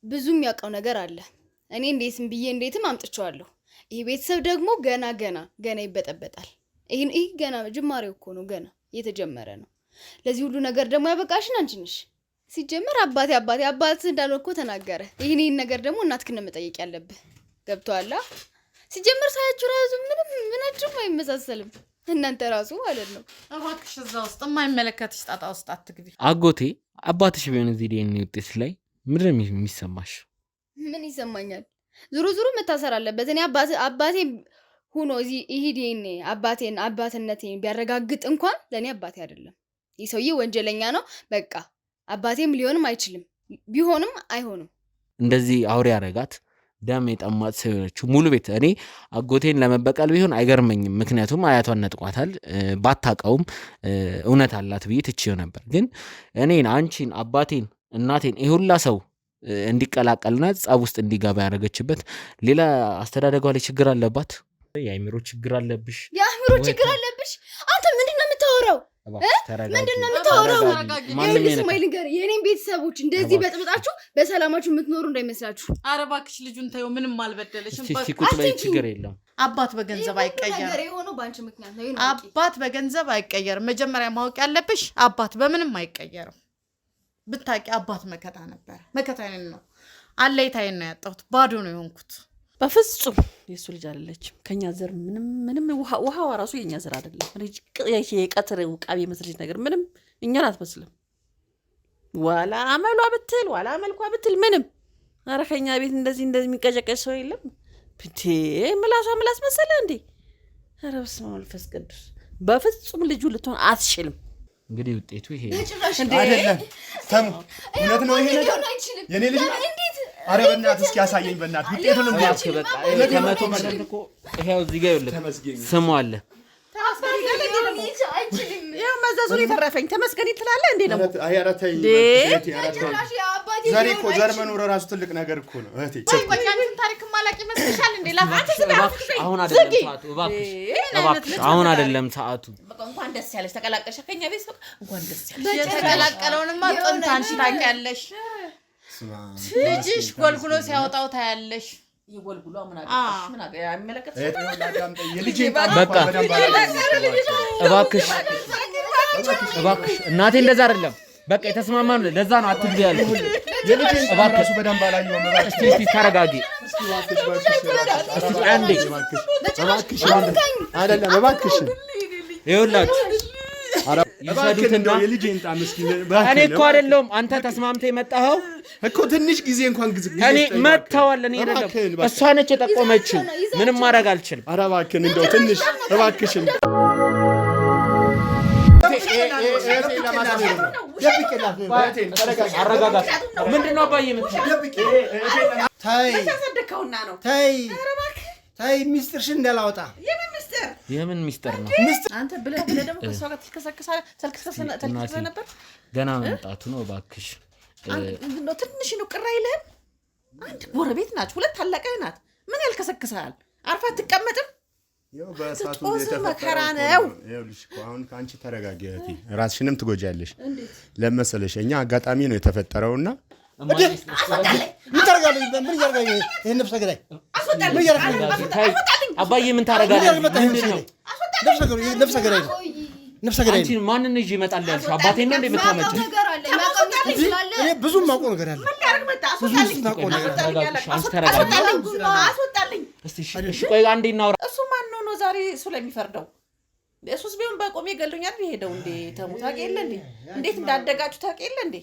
ብዙም ያውቀው ነገር አለ። እኔ እንዴትም ብዬ እንዴትም አምጥቼዋለሁ። ይሄ ቤተሰብ ደግሞ ገና ይበጠበጣል። ይሄ ገና ጅማሬው እኮ ነው፣ ገና እየተጀመረ ነው። ለዚህ ሁሉ ነገር ደግሞ ያበቃሽን አንቺ ነሽ። ሲጀመር አባት እንዳለው እኮ ተናገረ። ይሄን ነገር ደግሞ እናትክን መጠየቅ ያለብህ ገብቶሃል? ሲጀመር ሳያችሁ ራሱ ምናችሁም አይመሳሰልም። እናንተ ራሱ ማለት ነው። እባክሽ እዛ ውስጥ የማይመለከትሽ ጣጣ ውስጥ አትግቢ። አጎቴ አባትሽ ቢሆን እዚህ ዲኤንኤ ውጤት ላይ ምንድን ነው የሚሰማሽ? ምን ይሰማኛል? ዙሩ መታሰር አለበት። እኔ አባቴ ሆኖ እዚህ ይሄ ዲኤንኤ አባትነቴን ቢያረጋግጥ እንኳን ለእኔ አባቴ አይደለም። ይህ ሰውዬ ወንጀለኛ ነው። በቃ አባቴም ሊሆንም አይችልም፣ ቢሆንም አይሆንም። እንደዚህ አውሬ ያረጋት ደም የጠማት ሰው የሆነችው ሙሉ ቤት እኔ አጎቴን ለመበቀል ቢሆን አይገርመኝም። ምክንያቱም አያቷን ነጥቋታል። ባታቀውም እውነት አላት ብዬ ትችየው ነበር። ግን እኔን፣ አንቺን፣ አባቴን፣ እናቴን ይሁላ ሰው እንዲቀላቀልና ጸብ ውስጥ እንዲገባ ያደረገችበት ሌላ አስተዳደጓ ላይ ችግር አለባት። የአእምሮ ችግር አለብሽ። የአእምሮ ችግር አለብሽ። አንተ ምንድን ነው የምታወራው? ምንድን ነው የምታወራው? የኔን ቤተሰቦች እንደዚህ በጥብጣችሁ በሰላማችሁ የምትኖሩ እንዳይመስላችሁ። ኧረ እባክሽ ልጁን ተይው፣ ምንም አልበደለሽም። ችግር የለም። አባት በገንዘብ አይቀየርም። አባት በገንዘብ አይቀየርም። መጀመሪያ ማወቅ ያለብሽ አባት በምንም አይቀየርም። ብታውቂ አባት መከታ ነበር። መከታዬን ነው አለይታዬን ነው ያጣሁት። ባዶ ነው የሆንኩት። በፍጹም የሱ ልጅ አይደለችም። ከኛ ዘር ምንም ውሃዋ ራሱ የኛ ዘር አይደለም። የቀትር ውቃቢ መስልሽ ነገር ምንም እኛን አትመስልም። ዋላ አመሏ ብትል ዋላ መልኳ ብትል ምንም። ኧረ ከኛ ቤት እንደዚህ የሚቀጨቀጭ ሰው የለም። ብቴ ምላስ መሰለ እንዴ! ኧረ በስመ አብ ወመንፈስ ቅዱስ። በፍጹም ልጁ ልትሆን አትችልም። እንግዲህ ውጤቱ ይሄ አይደለም። ተሙ እውነት ነው ይሄ ነገር የኔ ልጅ ነው። አረ በእናትህ እስኪ ያሳየኝ በእናትህ ውጤቱን እንዴት በቃ ከመቶ መደብ እኮ ይሄው እዚህ ጋር ይኸውልህ ስሙ አለ። ያው መዘዙን የተረፈኝ ተመስገን ትላለህ እንዴ ነው? አይ አረ ተይ ዛሬ እኮ ዘር መኖር ራሱ ትልቅ ነገር እኮ ነው እህቴ። ቆያችን ታሪክ ማላቂ መስልሻል እንዴ? አሁን አይደለም ሰዓቱ። እባክሽ አሁን አይደለም ሰዓቱ። በቃ እንኳን ደስ ያለሽ ተቀላቀልሽ ከኛ ቤት በቃ እንኳን ደስ ያለሽ። የተቀላቀለውንማ ጥንት አንቺ ታውቂያለሽ። ልጅሽ ጎልጉሎ ሲያወጣው ታያለሽ። ይጎልጉሎ ምን አገባሽ? ምን አገ ያመለከተሽ በቃ እባክሽ እናቴ እንደዛ አይደለም። በቃ የተስማማን ለዛ ነው። አትግቢ ያለው የልጅን እባክሽ በደንብ አላየሁም። እስቲ ተረጋጊ። እስቲ አንዴ እባክሽ አይደለም እባክሽ ይኸውላችሁ ይሰዱትና የልጅን ጣም እስኪ እኔ እኮ አይደለም አንተ ተስማምተህ የመጣኸው እኮ ትንሽ ጊዜ እንኳን ጊዜ እኔ መተዋል። እኔ አይደለም እሷ ነች የጠቆመችው። ምንም ማድረግ አልችልም። ኧረ እባክህን እንደው ትንሽ እባክሽን አረጋጋት። ምንድን ነው አባዬ የምትለው? ተይ ሚስጥርሽን እንዳላወጣ። የምን ሚስጥር ነው? አንተ ብለህ ደግሞ ከሷ ጋር ተልከሰከሰ ነበር። ገና መምጣቱ ነው። እባክሽ ነው ትንሽ ነው ቅር አይልህም? አንድ ጎረቤት ናችሁ፣ ሁለት ታላቅህ ናት። ምን ያልከሰክሳል? አርፋ አትቀመጥም? ያው በእሳቱ መከራ ነው። ይኸውልሽ አሁን ከአንቺ ተረጋጊ እህቴ፣ ራስሽንም ትጎጃለሽ። ለመሰለሽ እኛ አጋጣሚ ነው የተፈጠረውና ምን ታረጋለህ? ምን ያርጋኝ? ይሄን ነፍሰ ገዳይ ምን ያርጋኝ? አባዬ ምን ታረጋለህ? ምንድን ነው ነፍሰ ገዳይ ነው። ነፍሰ ገዳይ አንቺ ማንን ልጅ ይመጣል ያልሽ? አባቴን ነው እንደምታመጪው? እኔ ብዙ ማውቀው ነገር አለ። እሺ ቆይ አንዴ እናውራ። እሱ ማን ነው ዛሬ እሱ ላይ የሚፈርደው? እሱስ ቢሆን በቆሜ ገሎኛል ቢሄደው እንዴ ተሙ ታውቂ የለ እንዴ? እንዴት እንዳደጋችሁ ታውቂ የለ እንዴ?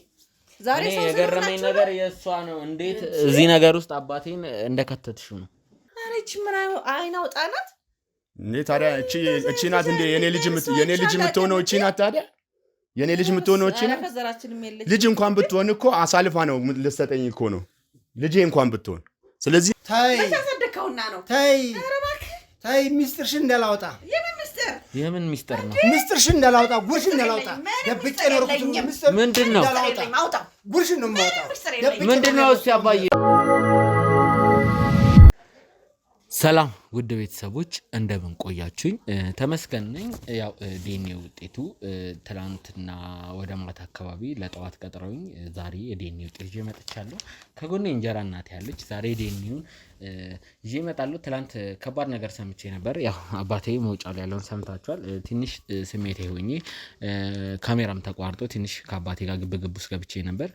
ዛሬ ሰው የገረመኝ ነገር የእሷ ነው። እንዴት እዚህ ነገር ውስጥ አባቴን እንደከተትሽው ነው። ኧረ እቺ ምን አይናውጣ ናት እንዴ ታዲያ? እቺ ናት እንዴ የኔ ልጅ የምትሆነው? እቺ ናት ታዲያ የኔ ልጅ የምትሆነው? እቺ ናት። ልጅ እንኳን ብትሆን እኮ አሳልፋ ነው ልትሰጠኝ እኮ ነው ልጄ እንኳን ብትሆን። ስለዚህ ተይ ሚስጥርሽን እንዳላወጣ። የምን ሚስጥር ነው? ሚስጥርሽን እንዳላወጣ፣ ጉርሽን እንዳላወጣ ደብቄ ነው እኮ። ምንድን ነው? ጉርሽን ነው የማወጣው። ምንድን ነው? እስኪ አባዬ ሰላም ውድ ቤተሰቦች እንደምን ቆያችሁኝ? ተመስገን ነኝ። ያው ዲኤንኤ ውጤቱ ትላንትና ወደ ማታ አካባቢ ለጠዋት ቀጥረውኝ ዛሬ የዲኤንኤ ውጤት ይዤ መጥቻለሁ። ከጎኔ እንጀራ እናቴ ያለች። ዛሬ ዲኤንኤውን ይዤ እመጣለሁ። ትላንት ከባድ ነገር ሰምቼ ነበር። ያው አባቴ መውጫ ላይ ያለውን ሰምታችኋል። ትንሽ ስሜታዊ ሆኜ ካሜራም ተቋርጦ ትንሽ ከአባቴ ጋር ግብግብ ውስጥ ገብቼ ነበር።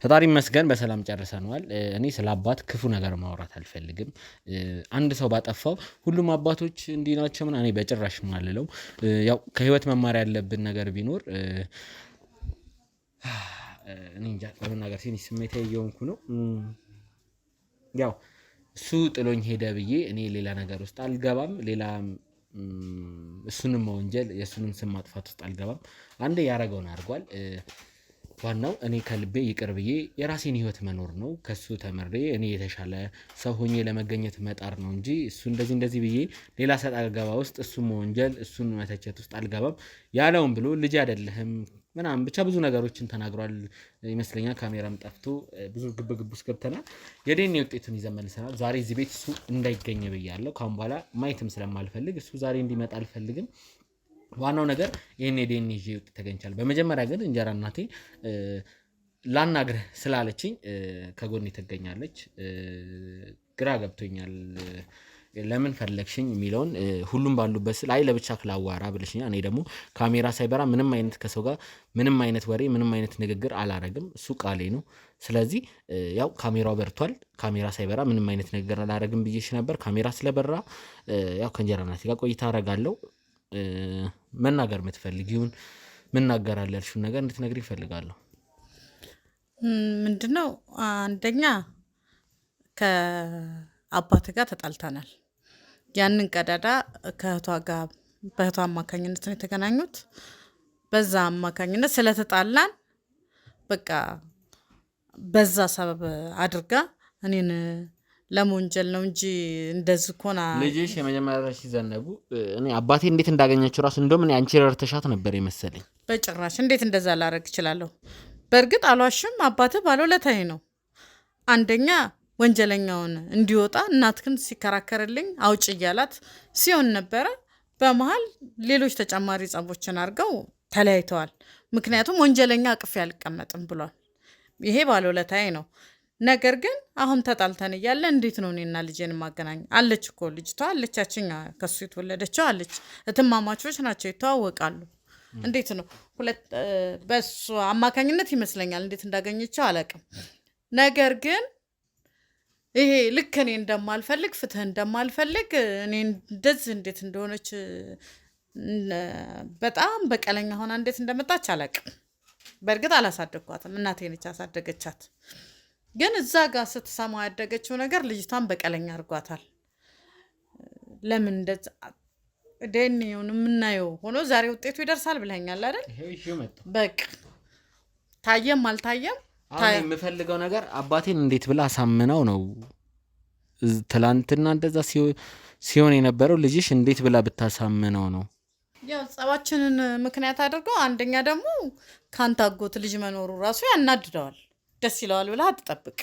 ፈጣሪ ይመስገን በሰላም ጨርሰነዋል። እኔ ስለ አባት ክፉ ነገር ማውራት አልፈልግም። አንድ ሰው ባጠፋው ሁሉም አባቶች እንዲህ ናቸው ምናምን እኔ በጭራሽ ማልለው። ያው ከህይወት መማር ያለብን ነገር ቢኖር እኔ እንጃ ለመናገር ትንሽ ስሜታዊ እየሆንኩ ነው። ያው እሱ ጥሎኝ ሄደ ብዬ እኔ ሌላ ነገር ውስጥ አልገባም። ሌላ እሱንም መወንጀል የእሱንም ስም ማጥፋት ውስጥ አልገባም። አንዴ ያረገውን አድርጓል። ዋናው እኔ ከልቤ ይቅር ብዬ የራሴን ህይወት መኖር ነው። ከሱ ተመሬ እኔ የተሻለ ሰው ሆኜ ለመገኘት መጣር ነው እንጂ እሱ እንደዚህ ብዬ ሌላ ሰጥ አልገባ ውስጥ እሱን መወንጀል እሱን መተቸት ውስጥ አልገባም። ያለውን ብሎ ልጅ አይደለህም ምናምን ብቻ ብዙ ነገሮችን ተናግሯል ይመስለኛል። ካሜራም ጠፍቶ ብዙ ግብግብ ውስጥ ገብተናል። የዲኤንኤ ውጤቱን ይዘን መልሰናል። ዛሬ እዚህ ቤት እሱ እንዳይገኝ ብያለሁ። ካሁን በኋላ ማየትም ስለማልፈልግ እሱ ዛሬ እንዲመጣ አልፈልግም። ዋናው ነገር ይሄን የዲኤንኤ ይዤ ውጤት ተገኝቻል። በመጀመሪያ ግን እንጀራ እናቴ ላናግርህ ስላለችኝ ከጎኔ ትገኛለች። ግራ ገብቶኛል። ለምን ፈለግሽኝ የሚለውን ሁሉም ባሉበት ላይ ለብቻ ክላዋራ ብለሽኛል። እኔ ደግሞ ካሜራ ሳይበራ ምንም አይነት ከሰው ጋር ምንም አይነት ወሬ ምንም አይነት ንግግር አላረግም። እሱ ቃሌ ነው። ስለዚህ ያው ካሜራው በርቷል። ካሜራ ሳይበራ ምንም አይነት ንግግር አላረግም ብዬሽ ነበር። ካሜራ ስለበራ ያው ከእንጀራ እናቴ ጋር ቆይታ አረጋለሁ። መናገር የምትፈልጊውን ምናገራለሁ ያልሽውን ነገር እንድትነግሪ ይፈልጋለሁ። ምንድነው? አንደኛ ከአባት ጋር ተጣልተናል። ያንን ቀዳዳ ከእህቷ ጋር በእህቷ አማካኝነት ነው የተገናኙት። በዛ አማካኝነት ስለተጣላን በቃ በዛ ሰበብ አድርጋ እኔን ለመወንጀል ነው እንጂ እንደዚህ ኮና ልጅሽ የመጀመሪያ ሲዘነቡ እኔ አባቴ እንዴት እንዳገኘችው ራሱ እንደውም እኔ አንቺ ረርተሻት ነበር የመሰለኝ። በጭራሽ እንዴት እንደዛ ላረግ እችላለሁ? በእርግጥ አልዋሽም። አባትህ ባለውለታዬ ነው። አንደኛ ወንጀለኛውን እንዲወጣ እናትክን ሲከራከርልኝ አውጭ እያላት ሲሆን ነበረ። በመሀል ሌሎች ተጨማሪ ጸቦችን አድርገው ተለያይተዋል። ምክንያቱም ወንጀለኛ አቅፌ አልቀመጥም ብሏል። ይሄ ባለውለታዬ ነው። ነገር ግን አሁን ተጣልተን እያለ እንዴት ነው እኔና ልጄን ማገናኝ? አለች እኮ ልጅቷ አለቻችኛ ከሱ የተወለደችው አለች። እትማማቾች ናቸው፣ ይተዋወቃሉ። እንዴት ነው በሱ አማካኝነት ይመስለኛል። እንዴት እንዳገኘችው አላውቅም። ነገር ግን ይሄ ልክ እኔ እንደማልፈልግ ፍትህ እንደማልፈልግ እኔ እንደዚህ እንዴት እንደሆነች በጣም በቀለኛ ሆና እንዴት እንደመጣች አላውቅም። በእርግጥ አላሳደግኳትም፣ እናቴ ነች ያሳደገቻት። ግን እዛ ጋር ስትሰማ ያደገችው ነገር ልጅቷን በቀለኛ አድርጓታል። ለምን እንደዛ ዲኤንኤውን የምናየው ሆኖ ዛሬ ውጤቱ ይደርሳል ብለኛል አይደል? በቃ ታየም አልታየም አሁን የምፈልገው ነገር አባቴን እንዴት ብላ አሳምነው ነው። ትላንትና እንደዛ ሲሆን የነበረው ልጅሽ እንዴት ብላ ብታሳምነው ነው። ያው ጸባችንን ምክንያት አድርገው አንደኛ ደግሞ ካንተ አጎት ልጅ መኖሩ ራሱ ያናድደዋል። ደስ ይለዋል ብለህ አትጠብቅ።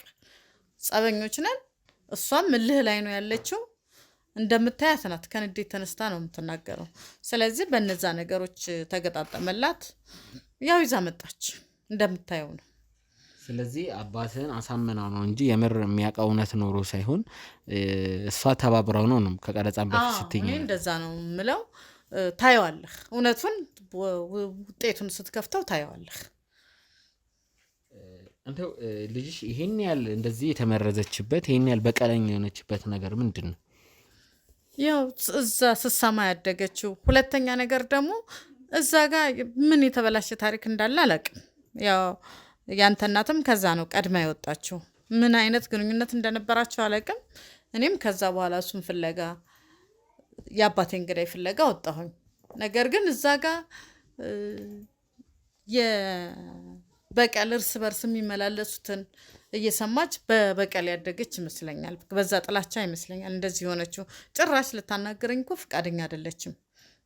ጸበኞች ነን። እሷም እልህ ላይ ነው ያለችው። እንደምታያት ናት። ከንዴት ተነስታ ነው የምትናገረው። ስለዚህ በነዛ ነገሮች ተገጣጠመላት። ያው ይዛ መጣች እንደምታየው ነው። ስለዚህ አባትን አሳምናው ነው እንጂ የምር የሚያውቀው እውነት ኖሮ ሳይሆን እሷ ተባብረው ነው ከቀረጻም በፊት ስትኝ እንደዛ ነው የምለው። ታየዋለህ፣ እውነቱን ውጤቱን ስትከፍተው ታየዋለህ። አንተው ልጅሽ ይሄን ያህል እንደዚህ የተመረዘችበት ይሄን ያህል በቀለኛ የሆነችበት ነገር ምንድን ነው? ያው እዛ ስትሰማ ያደገችው። ሁለተኛ ነገር ደግሞ እዛ ጋር ምን የተበላሸ ታሪክ እንዳለ አላውቅም። ያው ያንተ እናትም ከዛ ነው ቀድማ የወጣችው። ምን አይነት ግንኙነት እንደነበራቸው አላውቅም። እኔም ከዛ በኋላ እሱን ፍለጋ የአባቴን ገዳይ ፍለጋ ወጣሁኝ። ነገር ግን እዛ ጋር የበቀል እርስ በርስ የሚመላለሱትን እየሰማች በበቀል ያደገች ይመስለኛል። በዛ ጥላቻ ይመስለኛል እንደዚህ የሆነችው። ጭራሽ ልታናገረኝ እኮ ፈቃደኛ አይደለችም።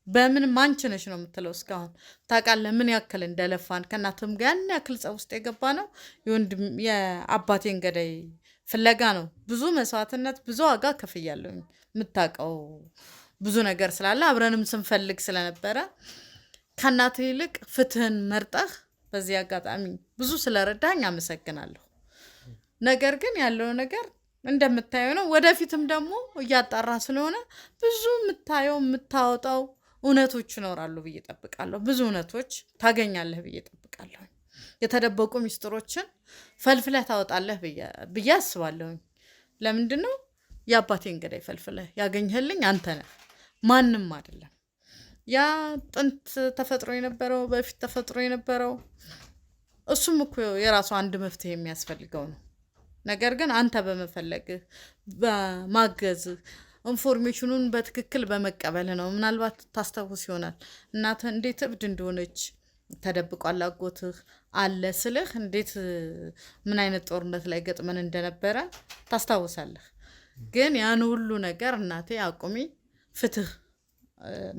በምን ማንች ነሽ ነው የምትለው። እስካሁን ታውቃለህ ምን ያክል እንደለፋን ከእናትም ጋር ያን ያክል ጸብ ውስጥ የገባ ነው። የአባቴን ገዳይ ፍለጋ ነው። ብዙ መስዋዕትነት ብዙ ዋጋ ከፍያለሁ። የምታውቀው ብዙ ነገር ስላለ አብረንም ስንፈልግ ስለነበረ ከእናትህ ይልቅ ፍትህን መርጠህ በዚህ አጋጣሚ ብዙ ስለረዳኝ አመሰግናለሁ። ነገር ግን ያለው ነገር እንደምታየው ነው። ወደፊትም ደግሞ እያጣራ ስለሆነ ብዙ የምታየው የምታወጣው እውነቶች ይኖራሉ ብዬ ጠብቃለሁ። ብዙ እውነቶች ታገኛለህ ብዬ ጠብቃለሁ። የተደበቁ ሚስጥሮችን ፈልፍለህ ታወጣለህ ብዬ አስባለሁ። ለምንድን ነው የአባቴን ገዳይ ፈልፍለህ ያገኘህልኝ አንተ ነህ፣ ማንም አይደለም። ያ ጥንት ተፈጥሮ የነበረው በፊት ተፈጥሮ የነበረው እሱም እኮ የራሱ አንድ መፍትሄ የሚያስፈልገው ነው። ነገር ግን አንተ በመፈለግህ በማገዝህ ኢንፎርሜሽኑን በትክክል በመቀበል ነው። ምናልባት ታስታውስ ይሆናል እናትህ እንዴት እብድ እንደሆነች ተደብቋል አጎትህ አለ ስልህ እንዴት ምን አይነት ጦርነት ላይ ገጥመን እንደነበረ ታስታውሳለህ። ግን ያን ሁሉ ነገር እናቴ አቁሚ፣ ፍትህ